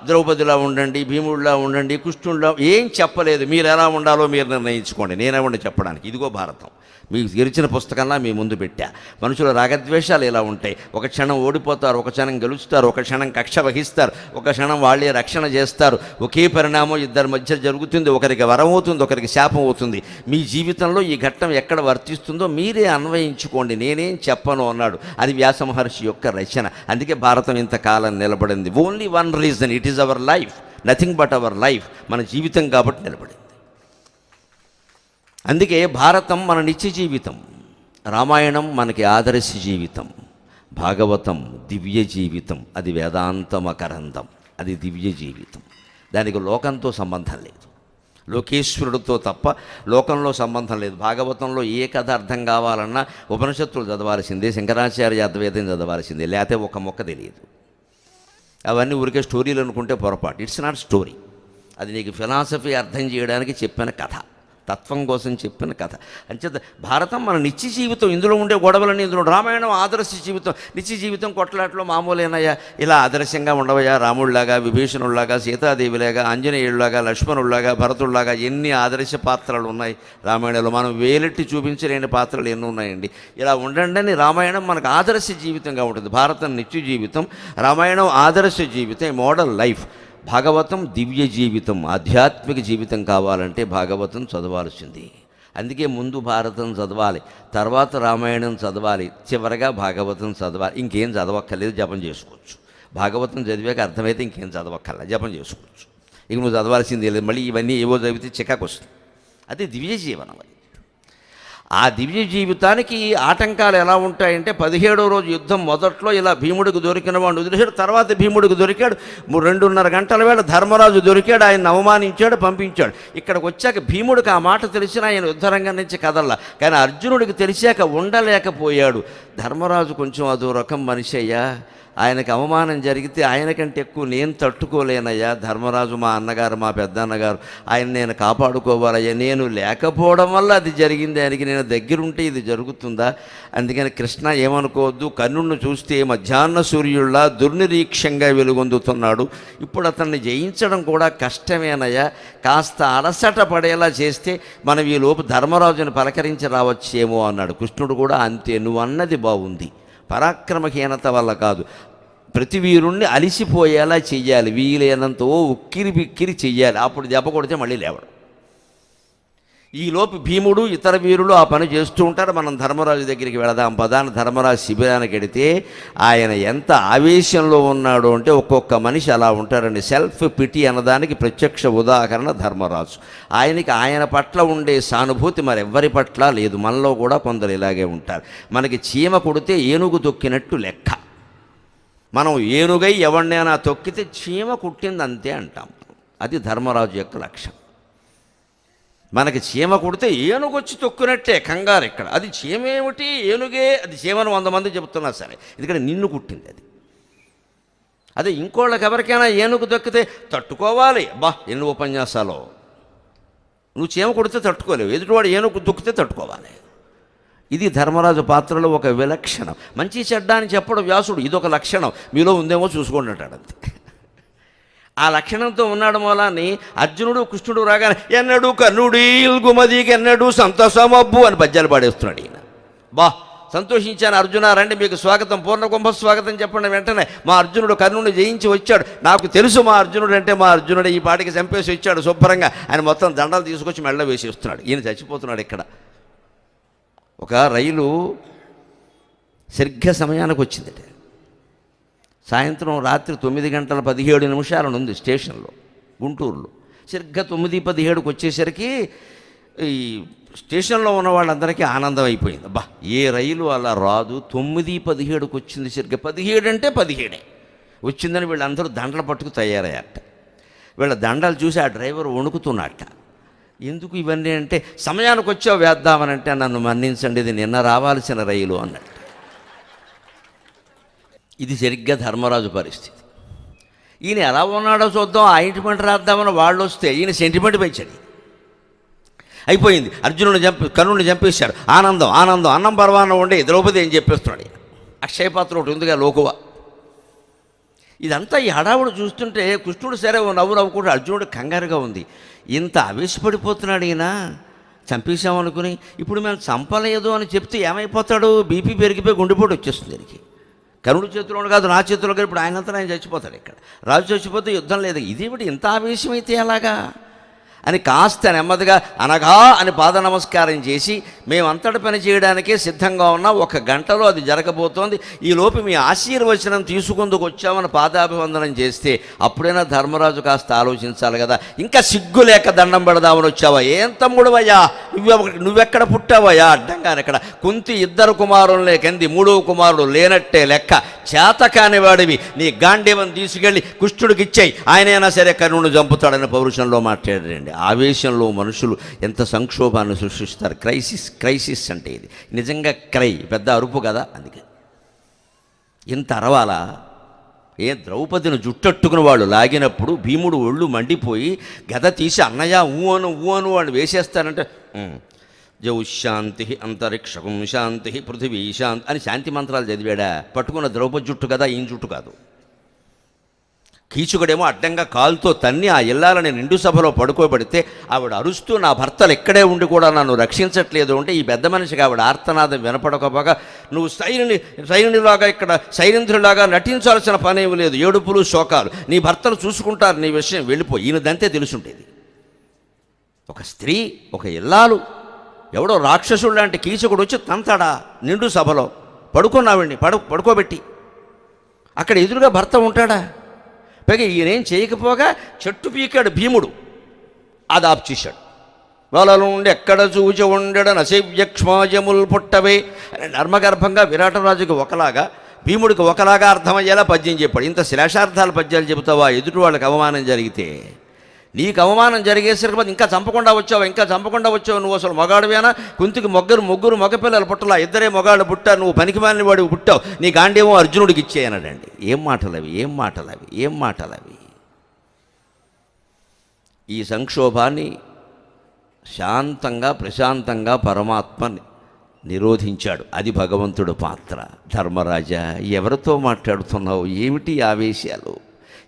ద్రౌపదిలా ఉండండి, భీముడిలా ఉండండి, కృష్ణుడిలా ఏం చెప్పలేదు. మీరు ఎలా ఉండాలో మీరు నిర్ణయించుకోండి, నేనేమండి చెప్పడానికి. ఇదిగో భారతం మీకు తెరిచిన పుస్తకంలా మీ ముందు పెట్టా. మనుషుల రాగద్వేషాలు ఎలా ఉంటాయి, ఒక క్షణం ఓడిపోతారు, ఒక క్షణం గెలుస్తారు, ఒక క్షణం కక్ష వహిస్తారు, ఒక క్షణం వాళ్ళే రక్షణ చేస్తారు. ఒకే పరిణామం ఇద్దరి మధ్య జరుగుతుంది. ఒకరికి వరం అవుతుంది, ఒకరికి శాపం అవుతుంది. మీ జీవితంలో ఈ ఘట్టం ఎక్కడ వర్తిస్తుందో మీరే అన్వయించుకోండి, నేనేం చెప్పను అన్నాడు. అది వ్యాస మహర్షి యొక్క రచన. అందుకే భారతం ఇంతకాలం నిలబడింది. Only one reason, it is our life, nothing but our life. మన జీవితం కాబట్టి నిలబడింది. అందుకే భారతం మన నిత్య జీవితం, రామాయణం మనకి ఆదర్శ జీవితం, భాగవతం దివ్య జీవితం, అది వేదాంతమకరందం, అది దివ్య జీవితం. దానికి లోకంతో సంబంధం లేదు, లోకేశ్వరుడితో తప్ప లోకంలో సంబంధం లేదు. భాగవతంలో ఏ కథ అర్థం కావాలన్నా ఉపనిషత్తులు చదవాల్సిందే, శంకరాచార్య అద్వైతం చదవాల్సిందే, లేకపోతే ఒక మొక్క తెలియదు. అవన్నీ ఊరికే స్టోరీలు అనుకుంటే పొరపాటు. ఇట్స్ నాట్ స్టోరీ, అది నీకు ఫిలాసఫీ అర్థం చేయడానికి చెప్పిన కథ, తత్వం కోసం చెప్పిన కథ. అంచేత భారతం మన నిత్య జీవితం. ఇందులో ఉండే గొడవలని, ఇందులో రామాయణం ఆదర్శ జీవితం. నిత్య జీవితం కొట్లాట్లో మామూలేనయ్యా, ఇలా ఆదర్శంగా ఉండవయ్యా, రాముడిలాగా, విభీషణుడిలాగా, సీతాదేవిలాగా, ఆంజనేయుడిలాగా, లక్ష్మణుడిలాగా, భరతుడిలాగా ఎన్ని ఆదర్శ పాత్రలు ఉన్నాయి రామాయణంలో. మనం వేలెట్టి చూపించలేని పాత్రలు ఎన్ని ఉన్నాయండి. ఇలా ఉండండి అని రామాయణం మనకు ఆదర్శ జీవితంగా ఉంటుంది. భారతం నిత్య జీవితం, రామాయణం ఆదర్శ జీవితం, మోడల్ లైఫ్. భాగవతం దివ్య జీవితం, ఆధ్యాత్మిక జీవితం కావాలంటే భాగవతం చదవాల్సింది. అందుకే ముందు భారతం చదవాలి, తర్వాత రామాయణం చదవాలి, చివరగా భాగవతం చదవాలి. ఇంకేం చదవక్కర్లేదు, జపం చేసుకోవచ్చు. భాగవతం చదివాక అర్థమైతే ఇంకేం చదవక్కర్లా, జపం చేసుకోవచ్చు. ఇక నువ్వు చదవాల్సింది లేదు. మళ్ళీ ఇవన్నీ ఏవో చదివితే చికాకు వస్తుంది. అది దివ్య జీవనం. అది ఆ దివ్య జీవితానికి ఆటంకాలు ఎలా ఉంటాయంటే, 17వ రోజు యుద్ధం మొదట్లో ఇలా భీముడికి దొరికిన వాడు వదిలేశాడు. తర్వాత భీముడికి దొరికాడు. 2:30 గంటల వేళ ధర్మరాజు దొరికాడు, ఆయన అవమానించాడు, పంపించాడు. ఇక్కడికి వచ్చాక భీముడికి ఆ మాట తెలిసిన ఆయన యుద్ధరంగం నుంచి కదల్లా. కానీ అర్జునుడికి తెలిసాక ఉండలేకపోయాడు. ధర్మరాజు కొంచెం అదో రకం మనిషి అయ్యా, ఆయనకు అవమానం జరిగితే ఆయనకంటే ఎక్కువ నేను తట్టుకోలేనయ్యా. ధర్మరాజు మా అన్నగారు, మా పెద్దన్నగారు, ఆయన నేను కాపాడుకోవాలయ్యా. నేను లేకపోవడం వల్ల అది జరిగింది, ఆయనకి నేను దగ్గరుంటే ఇది జరుగుతుందా? అందుకని కృష్ణ ఏమనుకోవద్దు, కర్ణుడిని చూస్తే మధ్యాహ్న సూర్యుల్లా దుర్నిరీక్షంగా వెలుగొందుతున్నాడు. ఇప్పుడు అతన్ని జయించడం కూడా కష్టమేనయ్యా. కాస్త అలసట పడేలా చేస్తే మనం ఈ లోపు ధర్మరాజుని పలకరించి రావచ్చేమో అన్నాడు. కృష్ణుడు కూడా అంతే, నువ్వు అన్నది బాగుంది, పరాక్రమహీనత వల్ల కాదు, ప్రతి వీరుణ్ణి అలిసిపోయేలా చెయ్యాలి, వీలైనంత ఉక్కిరి బిక్కిరి చెయ్యాలి. అప్పుడు దెబ్బ కొడితే మళ్ళీ లేవడం. ఈలోపు భీముడు ఇతర వీరులు ఆ పని చేస్తూ ఉంటారు. మనం ధర్మరాజు దగ్గరికి వెళదాం పదాన్ని. ధర్మరాజు శిబిరానికి వెడితే ఆయన ఎంత ఆవేశంలో ఉన్నాడు అంటే, ఒక్కొక్క మనిషి అలా ఉంటారండి. సెల్ఫ్ పిటి అన్నదానికి ప్రత్యక్ష ఉదాహరణ ధర్మరాజు. ఆయనకి ఆయన పట్ల ఉండే సానుభూతి మరెవ్వరి పట్ల లేదు. మనలో కూడా కొందరు ఇలాగే ఉంటారు. మనకి చీమ కొడితే ఏనుగు తొక్కినట్టు లెక్క. మనం ఏనుగై ఎవరినైనా తొక్కితే చీమ కుట్టింది అంతే అంటాం. అది ధర్మరాజు యొక్క లక్ష్యం. మనకి చీమ కొడితే ఏనుగొచ్చి తొక్కినట్టే కంగారు ఇక్కడ. అది చీమేమిటి, ఏనుగే, అది చీమను 100 మంది చెబుతున్నా సరే, ఎందుకంటే నిన్ను కుట్టింది అది. అదే ఇంకోళ్ళకి ఎవరికైనా ఏనుగు దొక్కితే తట్టుకోవాలి. ఎన్ని ఉపన్యాసాలు. నువ్వు చీమ కొడితే తట్టుకోలేవు, ఎదుటివాడు ఏనుగు దొక్కితే తట్టుకోవాలి. ఇది ధర్మరాజు పాత్రలో ఒక విలక్షణం. మంచి చెడ్డ అని చెప్పడం వ్యాసుడు, ఇదొక లక్షణం మీలో ఉందేమో చూసుకోండి అంటాడు అంతే. ఆ లక్షణంతో ఉన్నాడు మూలాన్ని అర్జునుడు కృష్ణుడు రాగానే ఎన్నడూ కర్ణుడీల్ గుమదికి ఎన్నడూ సంతోషమబ్బు అని పద్యాలు పాడేస్తున్నాడు ఈయన. సంతోషించాను అర్జున, రండి మీకు స్వాగతం, పూర్ణకుంభ స్వాగతం చెప్పండి. వెంటనే మా అర్జునుడు కర్ణుడిని జయించి వచ్చాడు. నాకు తెలుసు మా అర్జునుడు అంటే, మా అర్జునుడు ఈ పాటికి చంపేసి వచ్చాడు శుభ్రంగా. ఆయన మొత్తం దండలు తీసుకొచ్చి మెళ్ళ వేసి వస్తున్నాడు. ఈయన చచ్చిపోతున్నాడు ఇక్కడ. ఒక రైలు సరిగ్గా సమయానికి వచ్చిందట. సాయంత్రం రాత్రి 9:17 ఉంది స్టేషన్లో, గుంటూరులో. సరిగ్గా 9:17కి వచ్చేసరికి ఈ స్టేషన్లో ఉన్న వాళ్ళందరికీ ఆనందం అయిపోయింది. ఏ రైలు అలా రాదు, 9:17కి వచ్చింది. సరిగ్గా 17 అంటే 17 వచ్చిందని వీళ్ళందరూ దండలు పట్టుకు తయారయ్యారట. వీళ్ళ దండలు చూసి ఆ డ్రైవర్ వణుకుతున్నట్ట. ఎందుకు ఇవన్నీ అంటే, సమయానికి వచ్చావు వేద్దామనంటే, నన్ను మన్నించండి, ఇది నిన్న రావాల్సిన రైలు అన్నట్టు. ఇది సరిగ్గా ధర్మరాజు పరిస్థితి. ఈయన ఎలా ఉన్నాడో చూద్దాం, ఆయింట్మెంట్ రాద్దామని వాళ్ళు వస్తే ఈయన సెంటిమెంట్ పెంచాడు. అయిపోయింది, అర్జునుడిని కర్ణుడిని చంపేశాడు. ఆనందం ఆనందం. అన్నం పర్వాన్నం ఉండే ద్రౌపది ఏం చెప్పేస్తున్నాడు. అక్షయపాత్ర ఒకటి ఉందిగా లోకువ. ఇదంతా ఈ హడావుడు చూస్తుంటే కృష్ణుడు సరే ఓ నవ్వు నవ్వుకుంటూ అర్జునుడు కంగారుగా ఉంది. ఇంత ఆవేశపడిపోతున్నాడు ఈయన, చంపేశామనుకుని ఇప్పుడు మేము చంపలేదు అని చెప్తే ఏమైపోతాడు? బీపీ పెరిగిపోయి గుండెపోటు వచ్చేస్తుంది దీనికి. కరుణుడి చేతిలో కాదు నా చేతిలో కాదు, ఇప్పుడు ఆయనంతా ఆయన చచ్చిపోతాడు. ఇక్కడ రాజు చచ్చిపోతే యుద్ధం లేదు. ఇదేమిటి ఇంత ఆవేశమైతే ఎలాగా అని కాస్త నెమ్మదిగా అనగా అని పాద నమస్కారం చేసి, మేమంతటి పని చేయడానికే సిద్ధంగా ఉన్నాం, 1 గంటలో అది జరగబోతోంది, ఈలోపు మీ ఆశీర్వచనం తీసుకుందుకు వచ్చామని పాదాభివందనం చేస్తే అప్పుడైనా ధర్మరాజు కాస్త ఆలోచించాలి కదా. ఇంకా సిగ్గు లేక దండం పెడదామని వచ్చావా? ఏం తమ్ముడువయ్యా, నువ్వెక్కడ పుట్టావయ్యా? అడ్డంగానే ఇక్కడ కుంతి 2 కుమారులే కంది, 3వ కుమారుడు లేనట్టే లెక్క. చేతకాని వాడివి, నీ గాంధీవం తీసుకెళ్ళి కృష్ణుడికి ఇచ్చాయి, ఆయనైనా సరే కర్ణుడు చంపుతాడని పౌరుషంలో మాట్లాడారండి. ఆవేశంలో మనుషులు ఎంత సంక్షోభాన్ని సృష్టిస్తారు. క్రైసిస్ అంటే ఇది నిజంగా పెద్ద అరుపు కదా. అందుకే ఇంత అరవాలా? ద్రౌపదిని జుట్టట్టుకుని వాళ్ళు లాగినప్పుడు భీముడు ఒళ్ళు మండిపోయి గద తీసి అన్నయ్య ఊ అను వాడు వేసేస్తానంటే జౌశాంతి అంతరిక్షకం శాంతి పృథివీ శాంతి అని శాంతి మంత్రాలు చదివాడా? పట్టుకున్న ద్రౌపది జుట్టు కదా, ఈయన జుట్టు కాదు. కీచుకుడేమో అడ్డంగా కాలుతో తన్ని ఆ ఇల్లాలని నిండు సభలో పడుకోబెడితే ఆవిడ అరుస్తూ నా భర్తలు ఇక్కడే ఉండి కూడా నన్ను రక్షించట్లేదు అంటే ఈ పెద్ద మనిషికి ఆవిడ ఆర్తనాదం వినపడకపోగా నువ్వు సైనికులాగా ఇక్కడ సైనికులాగా నటించాల్సిన పని ఏమి లేదు, ఏడుపులు శోకాలు, నీ భర్తలు చూసుకుంటారు, నీ విషయం వెళ్ళిపోయి. ఈయనదంతే తెలుసుంటేది. ఒక స్త్రీ, ఒక ఇల్లాలు, ఎవడో రాక్షసుడు లాంటి కీచకుడు వచ్చి తంతాడా నిండు సభలో? పడుకున్నావిడ్ని పడుకోబెట్టి అక్కడ ఎదురుగా భర్త ఉంటాడా? పైగా ఈయనేం చేయకపోగా చెట్టు పీకాడు భీముడు, అది ఆప్ చేశాడు. వాళ్ళ నుండి ఎక్కడ చూచి ఉండడ నశివ్యక్ష్మాజములు పుట్టవే అని నర్మగర్భంగా విరాటరాజుకి ఒకలాగా భీముడికి ఒకలాగా అర్థమయ్యేలా పద్యం చెప్పాడు. ఇంత శ్లేషార్థాల పద్యాలు చెబుతావా? ఎదుటి వాళ్ళకి అవమానం జరిగితే. నీకు అవమానం జరిగేసరికి ఇంకా చంపకుండా వచ్చావు నువ్వు అసలు మగాడివేనా? కుంతికి ముగ్గురు మగపిల్లలు పుట్టలా, 2 మగాళ్ళు పుట్టారు, నువ్వు పనికిమాలిన వాడివి పుట్టావు, నీ గాండేమో అర్జునుడికి ఇచ్చేయనడండి. ఏం మాటలవి. ఈ సంక్షోభాన్ని శాంతంగా ప్రశాంతంగా పరమాత్మ నిరోధించాడు. అది భగవంతుడు పాత్ర. ధర్మరాజా, ఎవరితో మాట్లాడుతున్నావు? ఏమిటి ఆవేశాలు?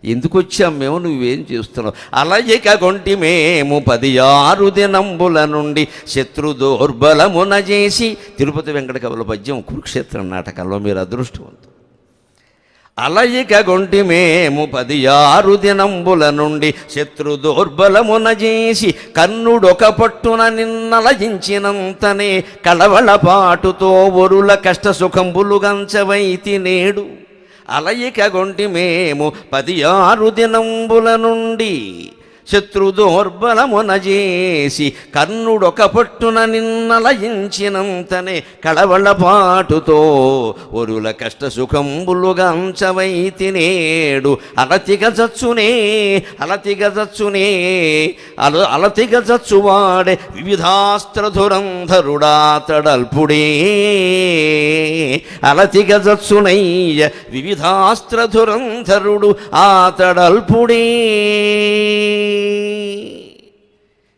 ఎందుకు వచ్చాం మేము? నువ్వేం చేస్తున్నావు? అలాగే కొంటి మేము 16 దినంబుల నుండి శత్రు దౌర్బలమున చేసి. తిరుపతి వెంకట కవుల పద్యం కురుక్షేత్రం నాటకంలో, మీరు అదృష్టవంతులు. అలయిక గొంటి మేము 16 దినంబుల నుండి శత్రు దౌర్బలమున చేసి కర్ణుడొక పట్టున నిన్నలయించినంతనే కళవళపాటుతో ఒరుల కష్ట సుఖంబులు గంచవైతి నేడు. అలయిక గొంటి మేము 16 దినంబుల నుండి శత్రు దౌర్బలమున చేసి కర్ణుడొక పట్టున నిన్నలయించినంతనే కళవళపాటుతో ఒరుల కష్ట సుఖంబులుగా అంచవైతి నేడు. అలతిగ చచ్చువాడే వివిధాస్త్రధురంధరుడాతడల్పుడే. అలతిగ చచ్చునయ్య వివిధాస్త్రధురంధరుడు ఆతడల్పుడే.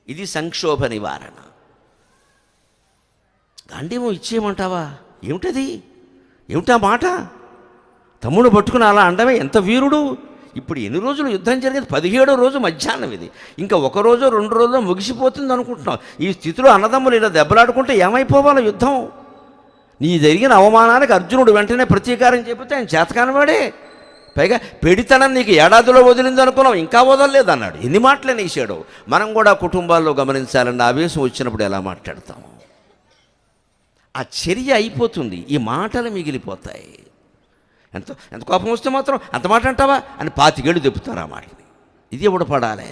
ఇది సంక్షోభ నివారణ. గాంధీవం ఇచ్చేయమంటావా? ఏమిటా మాట? తమ్ముడు పట్టుకుని అలా అండమే ఎంత వీరుడు! ఇప్పుడు ఎన్ని రోజులు యుద్ధం జరిగేది? 17వ రోజు మధ్యాహ్నం ఇది. ఇంకా 1 రోజు 2 రోజుల్లో ముగిసిపోతుంది అనుకుంటున్నావు. ఈ స్థితిలో అన్నదమ్ములు ఇలా దెబ్బలాడుకుంటే ఏమైపోవాలి యుద్ధం? నీ జరిగిన అవమానానికి అర్జునుడు వెంటనే ప్రతీకారం చెబితే ఆయన చేతకానివాడే. పైగా పెడితనం నీకు ఏడాదిలో వదిలింది అనుకున్నావు, ఇంకా వదలలేదన్నాడు. ఎన్ని మాటలే నేసాడు. మనం కూడా కుటుంబాల్లో గమనించాలండి, ఆవేశం వచ్చినప్పుడు ఎలా మాట్లాడతాము. ఆ చర్య అయిపోతుంది, ఈ మాటలు మిగిలిపోతాయి. ఎంత కోపం వస్తే మాత్రం అంత మాట అంటావా అని 25 ఏళ్ళు దెప్పుతారు ఆ మాటని. ఇది ఎవడు పడాలి?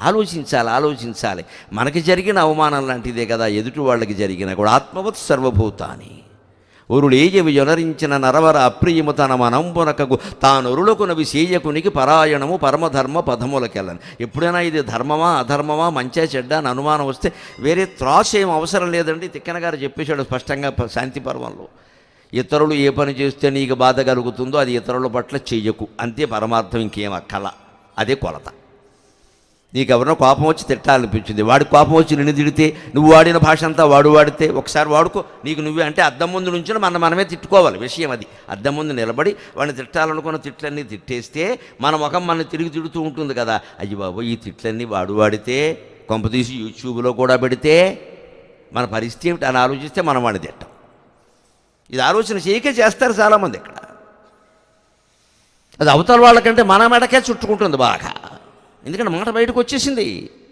ఆలోచించాలి. మనకి జరిగిన అవమానం లాంటిదే కదా ఎదుటి వాళ్ళకి జరిగిన కూడా. ఆత్మవత్ సర్వభూతాని ఒరులేజవి జొనరించిన నరవర అప్రియము తన మనంబునకగు తానొరులకునవి సేయకునికి పరాయణము పరమధర్మ పదములకెళ్ళను. ఎప్పుడైనా ఇది ధర్మమా అధర్మమా మంచా చెడ్డ అని అనుమానం వస్తే వేరే త్రాసు ఏం అవసరం లేదండి. తిక్కన గారు చెప్పేశాడు స్పష్టంగా శాంతి పర్వంలో. ఇతరులు ఏ పని చేస్తే నీకు బాధ కలుగుతుందో అది ఇతరుల పట్ల చెయ్యకు, అంతే పరమార్థం. ఇంకేం అక్కల, అదే కొలత. నీకు ఎవరినో కోపం వచ్చి తిట్టాలనిపించింది, వాడికి కోపం వచ్చి నిన్ను తిడితే నువ్వు వాడిన భాష అంతా వాడు వాడితే ఒకసారి వాడుకో, నీకు నువ్వే అంటే అద్దం ముందు నుంచి మనమే తిట్టుకోవాలి. విషయం అది. అద్దం ముందు నిలబడి వాడిని తిట్టాలనుకున్న తిట్లన్నీ తిట్టేస్తే మన ముఖం మన తిరిగి తిడుతూ ఉంటుంది కదా, అయ్యి బాబు ఈ తిట్లన్నీ వాడు వాడితే కొంపతీసి యూట్యూబ్లో కూడా పెడితే మన పరిస్థితి ఏమిటి అని ఆలోచిస్తే మనం వాడిని తిట్టాం. ఇది ఆలోచన చేయకే చేస్తారు చాలామంది. ఇక్కడ అది అవతల వాళ్ళకంటే మన మెడకే చుట్టుకుంటుంది బాగా. ఎందుకంటే మాట బయటకు వచ్చేసింది.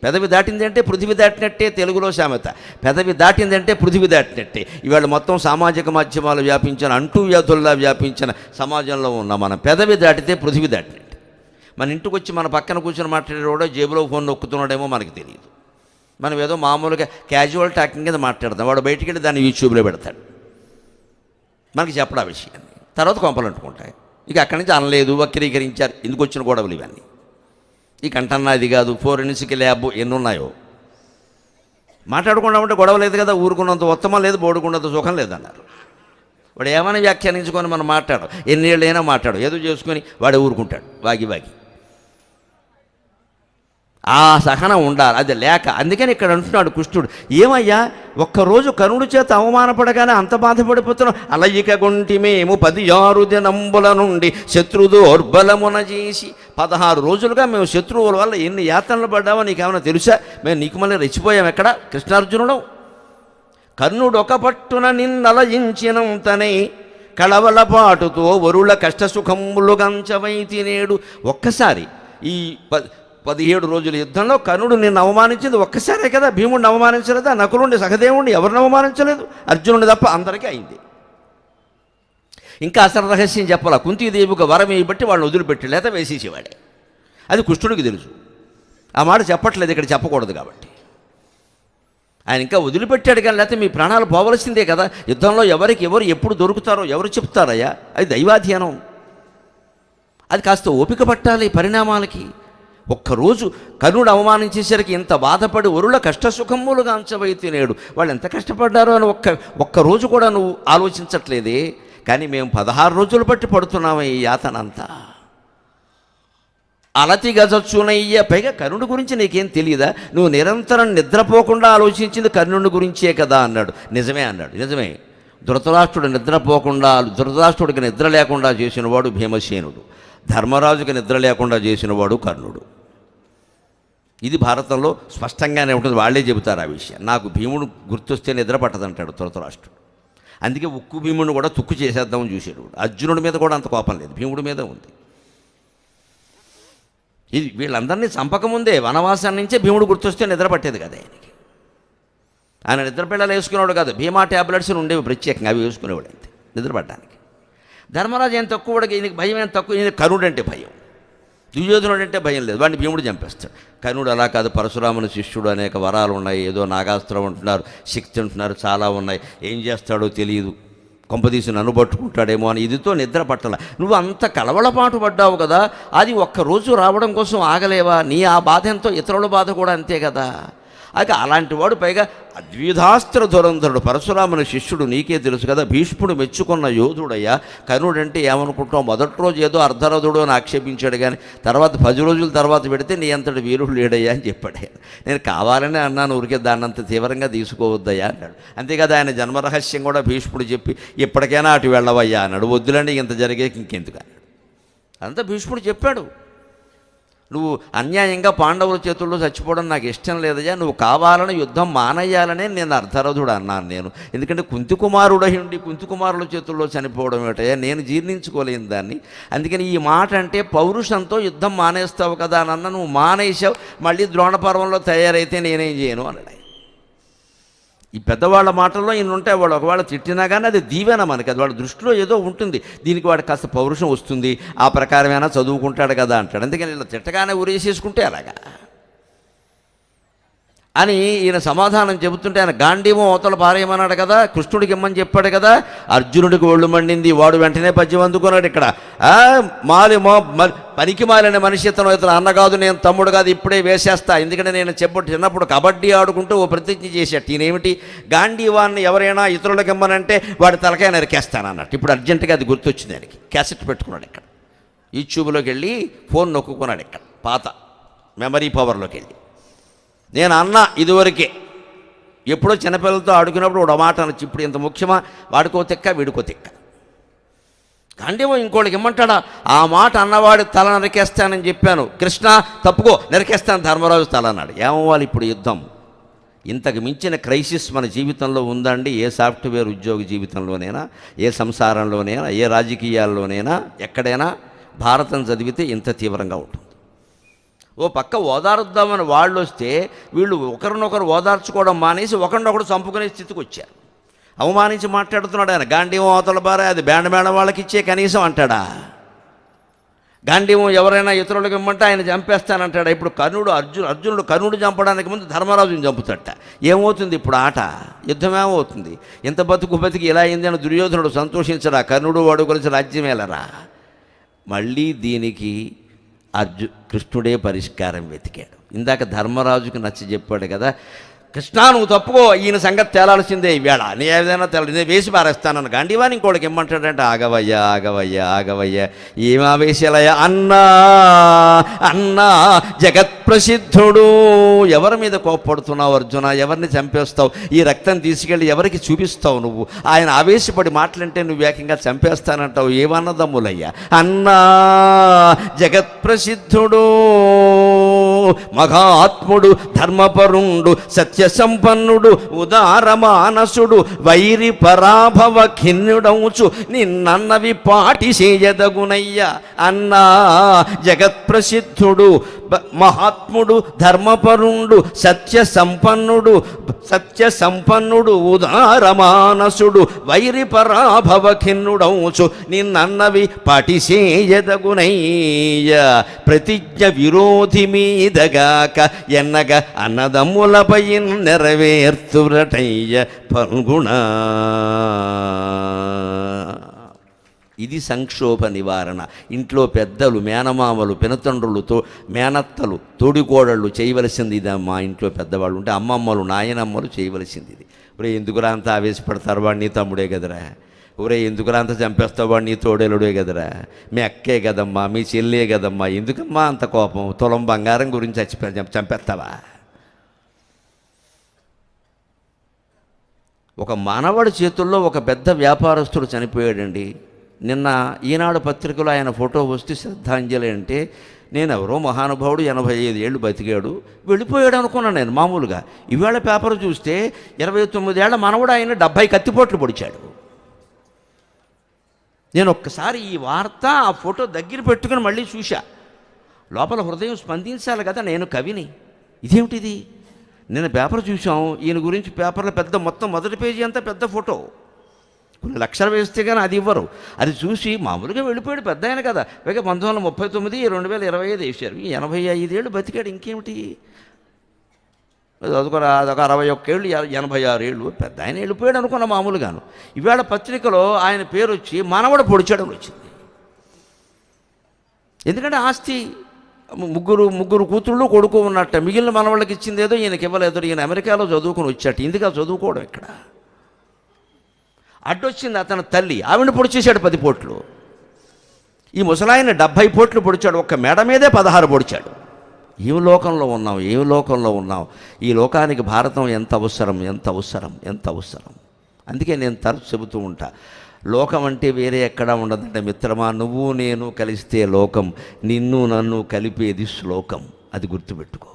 పెదవి దాటింది అంటే పృథివీ దాటినట్టే తెలుగులో సామెత. పెదవి దాటింది అంటే పృథివీ దాటినట్టే. ఇవాళ మొత్తం సామాజిక మాధ్యమాలు వ్యాపించిన అంటూ వ్యాధుల్లా వ్యాపించిన సమాజంలో ఉన్న మన పెదవి దాటితే పృథివీ దాటినట్టే. మన ఇంటికి వచ్చి మన పక్కన కూర్చొని మాట్లాడేవాడో జేబులో ఫోన్ నొక్కుతున్నాడేమో మనకి తెలియదు. మనం ఏదో మామూలుగా క్యాజువల్ టాకింగ్ కింద మాట్లాడతాం, వాడు బయటికి వెళ్ళి దాన్ని యూట్యూబ్లో పెడతాడు, మనకి చెప్పడం ఆ విషయాన్ని. తర్వాత కొంపలు అంటుకుంటాయి. ఇక అక్కడి నుంచి అనలేదు, వక్రీకరించారు, ఎందుకు వచ్చిన గొడవలు ఇవన్నీ. ఈ కంటన్నా ఇది కాదు, ఫోరెన్సిక్ ల్యాబ్ ఎన్ని ఉన్నాయో. మాట్లాడకుండా ఉంటే గొడవ లేదు కదా, ఊరుకున్నంత ఉత్తమం లేదు, బోడుకున్నంత సుఖం లేదన్నారు. వాడు ఏమైనా వ్యాఖ్యానించుకొని మనం మాట్లాడు, ఎన్నేళ్ళైనా మాట్లాడు, ఏదో చేసుకొని వాడు ఊరుకుంటాడు వాగి వాగి. ఆ సహనం ఉండాలి, అది లేక. అందుకని ఇక్కడ అంటున్నాడు కృష్ణుడు, ఏమయ్యా ఒక్కరోజు కరుణుడి చేత అవమానపడగానే అంత బాధపడిపోతున్నాం. అలయిక గుంటిమేము 16 దినంబుల నుండి శత్రుదోర్బలమున చేసి. 16 రోజులుగా మేము శత్రువుల వల్ల ఎన్ని యాతనలు పడ్డామో నీకేమైనా తెలుసా? మేము నీకు మళ్ళీ రెచ్చిపోయాం ఎక్కడ కృష్ణార్జునుడు. కర్ణుడు ఒక పట్టున నిన్నలయించినంతనే కళవల పాటుతో వరుల కష్టసుఖములు గంచవైతి నేడు. ఒక్కసారి ఈ 17 రోజుల యుద్ధంలో కర్ణుడు నిన్ను అవమానించింది ఒక్కసారే కదా. భీముడిని అవమానించలేదా? నకులుండి సహదేవుణ్ణి ఎవరిని అవమానించలేదు? అర్జునుడి తప్ప అందరికీ అయింది. ఇంకా అసలు రహస్యం చెప్పాలా, కుంతీదేవికి వరం బట్టి వాళ్ళని వదిలిపెట్టి లేదా వేసేసేవాడే. అది కృష్ణుడికి తెలుసు. ఆ మాట చెప్పట్లేదు ఇక్కడ, చెప్పకూడదు కాబట్టి. ఆయన ఇంకా వదిలిపెట్టాడు కానీ, లేకపోతే మీ ప్రాణాలు పోవలసిందే కదా. యుద్ధంలో ఎవరికి ఎవరు ఎప్పుడు దొరుకుతారో ఎవరు చెప్తారయ్యా? అది దైవాధీనం. అది కాస్త ఓపిక పట్టాలి పరిణామాలకి. ఒక్కరోజు కర్ణుడు అవమానించేసరికి ఇంత బాధపడి వరుల కష్టసుఖములుగా అంచవైతే నేడు. వాళ్ళు ఎంత కష్టపడ్డారో అని ఒక్కరోజు కూడా నువ్వు ఆలోచించట్లేదే. కానీ మేము 16 రోజులు బట్టి పడుతున్నాము ఈ యాతనంతా. అలతి గజచ్చునయ్య. పైగా కర్ణుడి గురించి నీకేం తెలియదా? నువ్వు నిరంతరం నిద్రపోకుండా ఆలోచించింది కర్ణుడి గురించే కదా అన్నాడు. నిజమే అన్నాడు. నిజమే. ధృతరాష్ట్రుడికి నిద్ర లేకుండా చేసినవాడు భీమసేనుడు, ధర్మరాజుకి నిద్ర లేకుండా చేసినవాడు కర్ణుడు. ఇది భారతంలో స్పష్టంగానే ఉంటుంది. వాళ్ళే చెబుతారు ఆ విషయం. నాకు భీముడు గుర్తొస్తే నిద్ర పట్టదంటాడు ధృతరాష్ట్రుడు. అందుకే ఉక్కు భీముడిని కూడా తుక్కు చేసేద్దామని చూసాడు. అర్జునుడి మీద కూడా అంత కోపం లేదు, భీముడి మీద ఉంది. ఇది వీళ్ళందరినీ చంపకముందే వనవాసాన్ని నుంచే భీముడు గుర్తొస్తే నిద్ర పట్టేది కదా ఆయనకి. ఆయన నిద్ర పిల్లలు వేసుకునేవాడు కాదు, భీమా ట్యాబ్లెట్స్ ఉండేవి ప్రత్యేకంగా, అవి వేసుకునేవాడు అంతే నిద్రపడడానికి. ధర్మరాజు ఏం తక్కువడికి, ఈయనకి భయం ఏం తక్కువ. ఈయన కర్ణుడు అంటే భయం, దుర్యోధనుడు అంటే భయం లేదు. వాడిని భీముడు చంపేస్తాడు. కర్ణుడు అలా కాదు, పరశురాముని శిష్యుడు, అనేక వరాలు ఉన్నాయి, ఏదో నాగాస్త్రం అంటున్నారు, శక్తి అంటున్నారు, చాలా ఉన్నాయి. ఏం చేస్తాడో తెలియదు, కొంపదీసి నన్ను పట్టుకుంటాడేమో అని ఇదితో నిద్ర పట్టల. నువ్వు అంత కలవళపాటు పడ్డావు కదా, అది ఒక్కరోజు రావడం కోసం ఆగలేవా? నీ ఆ బాధ ఎంతో ఇతరుల బాధ కూడా అంతే కదా. అది అలాంటి వాడు, పైగా అద్విధాస్త్ర ధురంధరుడు, పరశురాముని శిష్యుడు, నీకే తెలుసు కదా. భీష్ముడు మెచ్చుకున్న యోధుడయ్యా. కర్ణుడు అంటే ఏమనుకుంటాం, మొదటి రోజు ఏదో అర్ధరథుడు అని ఆక్షేపించాడు, కానీ తర్వాత 10 రోజుల తర్వాత పెడితే నీ అంతటి వీరుడు లేడయ్యా అని చెప్పాడు. నేను కావాలనే అన్నాను, ఊరికే దాన్నంత తీవ్రంగా తీసుకోవద్దయ్యా అన్నాడు. అంతేకాదు ఆయన జన్మరహస్యం కూడా భీష్ముడు చెప్పి ఎప్పటికైనా అటు వెళ్ళవయ్యా అన్నాడు. వద్దులండి ఇంత జరిగే ఇంకెందుకు అన్నాడు. అంతా భీష్ముడు చెప్పాడు. నువ్వు అన్యాయంగా పాండవుల చేతుల్లో చచ్చిపోవడం నాకు ఇష్టం లేదయ్యా, నువ్వు కావాలని యుద్ధం మానేయాలనే నేను అర్ధరథుడు అన్నాను నేను. ఎందుకంటే కుంతికుమారుడై ఉండి కుంతికుమారుల చేతుల్లో చనిపోవడం ఏటయ్యా, నేను జీర్ణించుకోలేను దాన్ని. అందుకని ఈ మాట అంటే పౌరుషంతో యుద్ధం మానేస్తావు కదా అని అన్న, నువ్వు మానేసావు, మళ్ళీ ద్రోణపర్వంలో తయారైతే నేనేం చేయను అన్నాడు. ఈ పెద్దవాళ్ళ మాటల్లో ఇన్ని ఉంటాయి. వాడు ఒకవేళ తిట్టినా కానీ అది దీవెన మనకి, అది వాళ్ళ దృష్టిలో ఏదో ఉంటుంది, దీనికి వాడు కాస్త పౌరుషం వస్తుంది, ఆ ప్రకారమైనా చదువుకుంటాడు కదా అంటాడు. అందుకని ఇలా తిట్టగానే ఉరేసేసుకుంటే అలాగా అని ఈయన సమాధానం చెబుతుంటే, ఆయన గాంధీమో అవతల పారేయమన్నాడు కదా, కృష్ణుడికి ఇమ్మని చెప్పాడు కదా. అర్జునుడికి ఒళ్ళు మండింది, వాడు వెంటనే పద్యం అందుకున్నాడు. ఇక్కడ పనికి మాలిన మనిషి ఇతను అన్న కాదు, నేను తమ్ముడు కాదు, ఇప్పుడే వేసేస్తా. ఎందుకంటే నేను చిన్నప్పుడు కబడ్డీ ఆడుకుంటూ ఓ ప్రతిజ్ఞ చేసేట. ఈయనేమిటి, గాంధీవాన్ని ఎవరైనా ఇతరులకు ఇమ్మనంటే వాడి తలకాయ నరికేస్తాను అన్నట్టు. ఇప్పుడు అర్జెంటుగా అది గుర్తొచ్చింది ఆయనకి. క్యాసెట్ పెట్టుకున్నాడు ఇక్కడ, యూట్యూబ్లోకి వెళ్ళి ఫోన్ నొక్కున్నాడు ఇక్కడ, పాత మెమరీ పవర్లోకి వెళ్ళి. నేను అన్నా ఇదివరకే, ఎప్పుడో చిన్నపిల్లలతో ఆడుకున్నప్పుడు ఒక మాట అనొచ్చు, ఇప్పుడు ఇంత ముఖ్యమా, వాడికో తిక్క వీడికో తిక్క. గాంధీవో ఇంకోటికి ఇమ్మంటాడా, ఆ మాట అన్నవాడి తల నరికేస్తానని చెప్పాను, కృష్ణ తప్పుకో నరికేస్తాను ధర్మరాజు తల అన్నాడు. ఏమవ్వాలి ఇప్పుడు యుద్ధం? ఇంతకు మించిన క్రైసిస్ మన జీవితంలో ఉందండి? ఏ సాఫ్ట్వేర్ ఉద్యోగి జీవితంలోనైనా, ఏ సంసారంలోనైనా, ఏ రాజకీయాల్లోనైనా, ఎక్కడైనా భారతం చదివితే ఇంత తీవ్రంగా ఉంటుంది. ఓ పక్క ఓదారుద్దామని వాళ్ళు వస్తే వీళ్ళు ఒకరినొకరు ఓదార్చుకోవడం మానేసి ఒకరినొకరు చంపుకునే స్థితికి వచ్చారు. అవమానించి మాట్లాడుతున్నాడు ఆయన. గాంధీవం అవతల బారే, అది బ్యాండ్ మేడం వాళ్ళకి ఇచ్చే కనీసం అంటాడా? గాంధీవం ఎవరైనా ఇతరులకు ఇమ్మంటే ఆయన చంపేస్తానంటాడా? ఇప్పుడు అర్జునుడు కర్ణుడు చంపడానికి ముందు ధర్మరాజుని చంపుతట. ఏమవుతుంది ఇప్పుడు ఆట? యుద్ధమేమవుతుంది? ఇంత బతికి ఇలా అయింది అని దుర్యోధనుడు సంతోషించరా? కర్ణుడు వాడు కలిసి రాజ్యమేలరా? మళ్ళీ దీనికి కృష్ణుడే పరిష్కారం వెతికాడు. ఇందాక ధర్మరాజుకి నచ్చ చెప్పాడు కదా, కృష్ణ నువ్వు తప్పుకో, ఈయన సంగతి తేలాల్సిందే ఈవేళ, నీ ఏదైనా నేను వేసి పారేస్తానని. గాంధీవాని ఇంకోటికి ఇమ్మంటాడంటే ఆగవయ్యా ఏం ఆవేశాలయ్యా అన్నా జగత్ప్రసిద్ధుడు. ఎవరి మీద కోప్పడుతున్నావు అర్జున? ఎవరిని చంపేస్తావు? ఈ రక్తం తీసుకెళ్ళి ఎవరికి చూపిస్తావు నువ్వు? ఆయన ఆవేశపడి మాటలంటే నువ్వు ఏకంగా చంపేస్తానంటావు. ఏమన్నదమ్ములయ్యా? అన్నా జగత్ప్రసిద్ధుడు, మహాత్ముడు, ధర్మపరుండు, సత్యసంపన్నుడు, ఉదారమానసుడు, వైరి పరాభవ ఖిన్నుడౌచు, నిన్నన్నవి పాటి చేయదగునయ్యా. అన్నా జగత్ప్రసిద్ధుడు, మహాత్ముడు, ధర్మపరుండు, సత్యసంపన్నుడు, ఉదారమానసుడు, వైరి పరాభవ ఖిన్నుడౌచు, నిన్నన్నవి పాటి చేయదగునయ్యా. ప్రతిజ్ఞ విరోధి మీదగాక ఎన్నగ అన్నదమ్ములపై నెరవేర్తురటయ్య పల్గుణ. ఇది సంక్షోభ నివారణ. ఇంట్లో పెద్దలు, మేనమామలు, పినతండ్రులు, మేనత్తలు, తోడికోడళ్ళు చేయవలసింది ఇది. మా ఇంట్లో పెద్దవాళ్ళు ఉంటే అమ్మమ్మలు, నాయనమ్మలు చేయవలసింది ఇది. ఒరే ఎందుకురా అంత ఆవేశపడతారు, వాడు నీ తమ్ముడే కదరా. ఒరే ఎందుకురా అంత చంపేస్తావు, వాడు నీ తోడేలుడే కదరా. మీ అక్కే కదమ్మా, మీ చెల్లే కదమ్మా, ఎందుకమ్మా అంత కోపం? తులం బంగారం గురించి చంపేస్తావా? ఒక మానవుడి చేతుల్లో ఒక పెద్ద వ్యాపారస్తుడు చనిపోయాడండి. నిన్న ఈనాడు పత్రికలో ఆయన ఫోటో వస్తే శ్రద్ధాంజలి అంటే, నేను ఎవరో మహానుభావుడు 85 ఏళ్ళు బతికాడు వెళ్ళిపోయాడు అనుకున్నాను నేను మామూలుగా. ఈవేళ పేపర్ చూస్తే 29 ఏళ్ల మనవడు ఆయన 70 కత్తిపోట్లు పొడిచాడు. నేను ఒక్కసారి ఈ వార్త ఆ ఫోటో దగ్గర పెట్టుకుని మళ్ళీ చూశా. లోపల హృదయం స్పందించాలి కదా, నేను కవిని, ఇదేమిటిది? నేను పేపర్ చూసాం, ఈయన గురించి పేపర్లో పెద్ద మొత్తం మొదటి పేజీ అంతా పెద్ద ఫోటో, కొన్ని లక్షలు వేస్తే కానీ అది ఇవ్వరు. అది చూసి మామూలుగా వెళ్ళిపోయాడు పెద్ద ఆయన కదా. పైగా 1939 2025 వేశారు. 85 ఏళ్ళు బతికాడు, ఇంకేమిటి? అదొక 61 ఏళ్ళు 86 ఏళ్ళు పెద్ద ఆయన వెళ్ళిపోయాడు అనుకున్న మామూలుగాను. ఇవాళ పత్రికలో ఆయన పేరు వచ్చి మనవడు పొడిచాడని వచ్చింది. ఎందుకంటే ఆస్తి ముగ్గురు కూతుళ్ళు కొడుకు ఉన్నట్ట, మిగిలిన మనవాళ్ళకి ఇచ్చింది ఏదో ఈయనకి ఇవ్వలేదు. ఈయన అమెరికాలో చదువుకుని వచ్చాట, ఇందుగా చదువుకోవడం ఇక్కడ. అడ్డొచ్చింది అతని తల్లి, ఆవిడ పొడిచేశాడు 10 పోట్లు. ఈ ముసలాయన 70 పోట్లు పొడిచాడు, ఒక్క మేడ మీదే 16 పొడిచాడు. ఏం లోకంలో ఉన్నాం? ఈ లోకానికి భారతం ఎంత అవసరం. అందుకే నేను తరచు చెబుతూ ఉంటా, లోకం అంటే వేరే ఎక్కడా ఉండదంటే మిత్రమా, నువ్వు నేను కలిస్తే లోకం, నిన్ను నన్ను కలిపేది శ్లోకం. అది గుర్తుపెట్టుకోవాలి.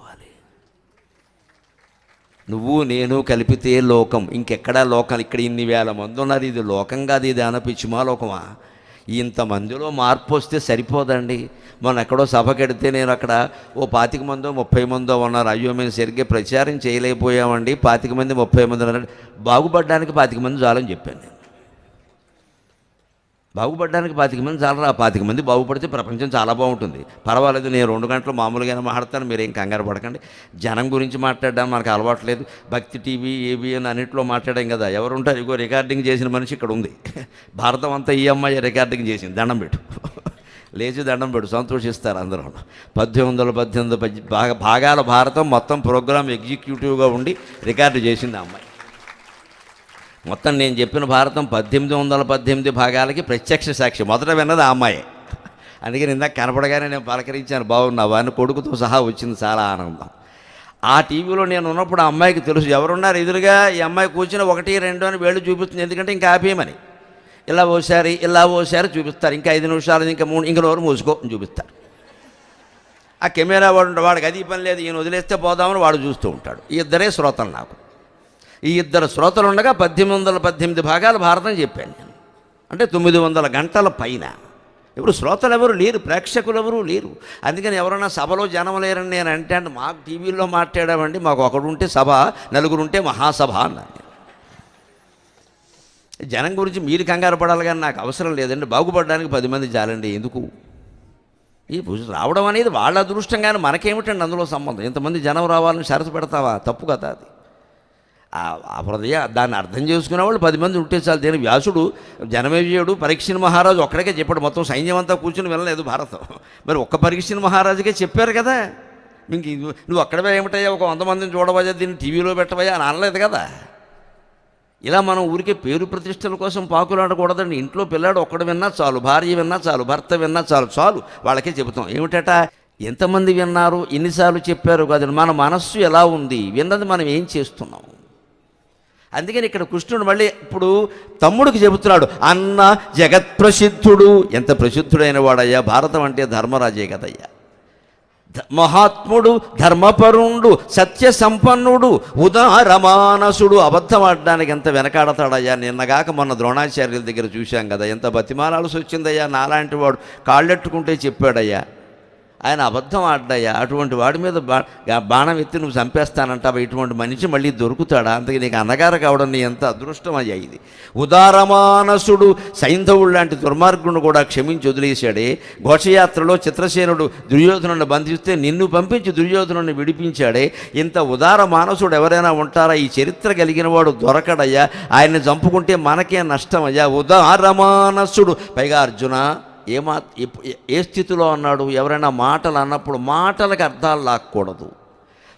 నువ్వు నేను కలిపితే లోకం, ఇంకెక్కడా లోకం. ఇక్కడ ఇన్ని వేల మంది ఉన్నారు, ఇది లోకం కాదు, ఇది అనిపించుమా లోకమా? ఇంతమందిలో మార్పు వస్తే సరిపోదండి. మొన్న ఎక్కడో సభకెడితే నేను అక్కడ ఓ 25 మందో 30 మందో ఉన్నారు. అయ్యో మేము సరిగ్గా ప్రచారం చేయలేకపోయామండి, 25 మంది 30 మంది ఉన్నారు. బాగుపడడానికి 25 మంది చాలని చెప్పాను నేను. బాగుపడడానికి 25 మంది చాలరా? 25 మంది బాగుపడితే ప్రపంచం చాలా బాగుంటుంది. పర్వాలేదు, నేను 2 గంటలు మామూలుగానే మాట్లాడతాను, మీరేం కంగారు పడకండి. జనం గురించి మాట్లాడడం మనకు అలవాట్లేదు. భక్తి టీవీ, ఏబిఎన్ అన్నింటిలో మాట్లాడాం కదా. ఎవరుంటారు? ఇగో రికార్డింగ్ చేసిన మనిషి ఇక్కడ ఉంది. భారతం అంతా ఈ అమ్మాయి రికార్డింగ్ చేసింది. దండం పెట్టు, లేచి దండం పెట్టు, సంతోషిస్తారు అందరూ. 1818 భాగాల భారతం మొత్తం ప్రోగ్రామ్ ఎగ్జిక్యూటివ్గా ఉండి రికార్డు చేసింది ఆ అమ్మాయి. మొత్తం నేను చెప్పిన భారతం 1818 భాగాలకి ప్రత్యక్ష సాక్షి. మొదట విన్నది ఆ అమ్మాయి. అందుకని ఇందాక కనపడగానే నేను పలకరించాను, బాగున్నావా అని. కొడుకుతో సహా వచ్చింది, చాలా ఆనందం. ఆ టీవీలో నేను ఉన్నప్పుడు ఆ అమ్మాయికి తెలుసు ఎవరున్నారు ఎదురుగా, ఈ అమ్మాయి కూర్చుని 1, 2 అని వేళ్ళు చూపిస్తుంది, ఎందుకంటే ఇంకా ఆపేయమని. ఇలా ఓసారి చూపిస్తారు, ఇంకా 5 నిమిషాలు, ఇంకా 3, ఇంక నోరు మూసుకో అని చూపిస్తారు. ఆ కెమెరా వాడికి అది పని లేదు, ఈయన వదిలేస్తే పోదామని వాడు చూస్తూ ఉంటాడు. ఈ ఇద్దరే శ్రోతలు నాకు. ఈ ఇద్దరు శ్రోతలు ఉండగా 1818 భాగాలు భారతం చెప్పాను నేను, అంటే 900 గంటల పైన. ఇప్పుడు శ్రోతలు ఎవరు లేరు, ప్రేక్షకులు ఎవరు లేరు. అందుకని ఎవరైనా సభలో జనం లేరని నేను అంటే మాకు టీవీలో మాట్లాడామండి, మాకు ఒకడు ఉంటే సభ, 4 ఉంటే మహాసభ అన్నాను. జనం గురించి మీరు కంగారు పడాలి కానీ నాకు అవసరం లేదండి, బాగుపడడానికి 10 మంది చాలండి. ఎందుకు ఈ రావడం అనేది వాళ్ళ అదృష్టం, కానీ మనకేమిటండి అందులో సంబంధం? ఇంతమంది జనం రావాలని షరతు పెడతావా? తప్పు కదా అది. ఆ హృదయ దాన్ని అర్థం చేసుకునేవాళ్ళు 10 మంది ఉంటే చాలు. దేని వ్యాసుడు జనమేజయుడు పరీక్షణ మహారాజు ఒక్కడికే చెప్పాడు, మొత్తం సైన్యం అంతా కూర్చుని వినలేదు భారతం. మరి ఒక్క పరీక్షణ మహారాజుకే చెప్పారు కదా. ఇంక నువ్వు అక్కడే ఏమిటయ్యా, ఒక 100 మందిని చూడవయ్యా, దీన్ని టీవీలో పెట్టవయ్యా అని అనలేదు కదా. ఇలా మనం ఊరికే పేరు ప్రతిష్టల కోసం పాకులాడకూడదండి. ఇంట్లో పిల్లాడు ఒక్కడు విన్నా చాలు, భార్య విన్నా చాలు, భర్త విన్నా చాలు వాళ్ళకే చెబుతాం. ఏమిటట, ఎంతమంది విన్నారు, ఎన్నిసార్లు చెప్పారు కాదు, మన మనస్సు ఎలా ఉంది, విన్నది మనం ఏం చేస్తున్నాం. అందుకని ఇక్కడ కృష్ణుడు మళ్ళీ ఇప్పుడు తమ్ముడికి చెబుతున్నాడు, అన్న జగత్ప్రసిద్ధుడు. ఎంత ప్రసిద్ధుడైన వాడయ్యా, భారతం అంటే ధర్మరాజే కదయ్యా. మహాత్ముడు, ధర్మపరుణుడు, సత్య సంపన్నుడు, ఉదారమానసుడు. అబద్ధం ఆడడానికి ఎంత వెనకాడతాడయ్యా. నిన్నగాక మొన్న ద్రోణాచార్యుల దగ్గర చూశాం కదా, ఎంత బతిమాలాల్సి వచ్చిందయ్యా. నాలాంటి వాడు కాళ్ళెట్టుకుంటే చెప్పాడయ్యా, ఆయన అబద్ధం ఆడ్డయ్యా. అటువంటి వాడి మీద బాణం ఎత్తి నువ్వు చంపేస్తానంటావా? ఇటువంటి మనిషి మళ్ళీ దొరుకుతాడా? అందుకే నీకు అన్నగారు కావడం నీ ఎంత అదృష్టం అయ్యా ఇది. ఉదారమానసుడు, సైంధవుడు లాంటి దుర్మార్గుడు కూడా క్షమించి వదిలేశాడే. ఘోషయాత్రలో చిత్రసేనుడు దుర్యోధనుడిని బంధిస్తే నిన్ను పంపించి దుర్యోధనుడిని విడిపించాడే. ఇంత ఉదార మానసుడు ఎవరైనా ఉంటారా? ఈ చరిత్ర కలిగిన వాడు దొరకడయ్యా. ఆయన్ని చంపుకుంటే మనకే నష్టం అయ్యా. ఉదారమానసుడు. పైగా అర్జున ఏ స్థితిలో అన్నాడు? ఎవరైనా మాటలు అన్నప్పుడు మాటలకు అర్థాలు లాక్కూడదు,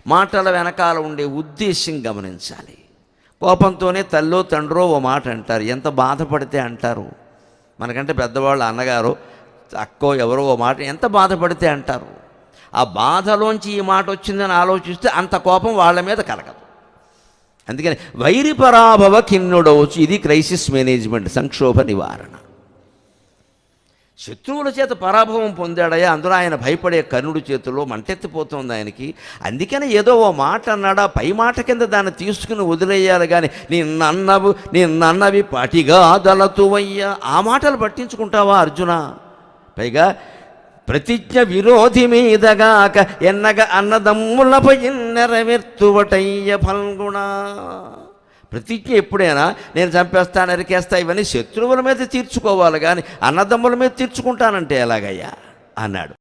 మాటల వెనకాల ఉండే ఉద్దేశం గమనించాలి. కోపంతోనే తల్లో తండ్రో ఓ మాట అంటారు, ఎంత బాధపడితే అంటారు. మనకంటే పెద్దవాళ్ళు అన్నగారు అక్కో ఎవరో ఓ మాట ఎంత బాధపడితే అంటారు. ఆ బాధలోంచి ఈ మాట వచ్చిందని ఆలోచిస్తే అంత కోపం వాళ్ళ మీద కలగదు. అందుకని వైరి పరాభవ ఖిన్నుడవచ్చు. ఇది క్రైసిస్ మేనేజ్మెంట్, సంక్షోభ నివారణ. శత్రువుల చేత పరాభవం పొందాడయ్యా. అందులో ఆయన భయపడే కర్ణుడి చేతిలో మంటెత్తిపోతుంది ఆయనకి. అందుకని ఏదో ఓ మాట అన్నాడా, పై మాట కింద దాన్ని తీసుకుని వదిలేయాలి. కానీ నిన్నన్నవి పాటిగా దళతువయ్యా, ఆ మాటలు పట్టించుకుంటావా అర్జున? పైగా ప్రతిజ్ఞ విరోధి మీదగాక ఎన్నగ అన్నదమ్ములపై నెరవేర్తువటయ్య ఫల్గుణ. ప్రతిజ్ఞ ఎప్పుడైనా నేను చంపేస్తా, నరికేస్తా, ఇవన్నీ శత్రువుల మీద తీర్చుకోవాలి, కానీ అన్నదమ్ముల మీద తీర్చుకుంటానంటే ఎలాగయ్యా అన్నాడు.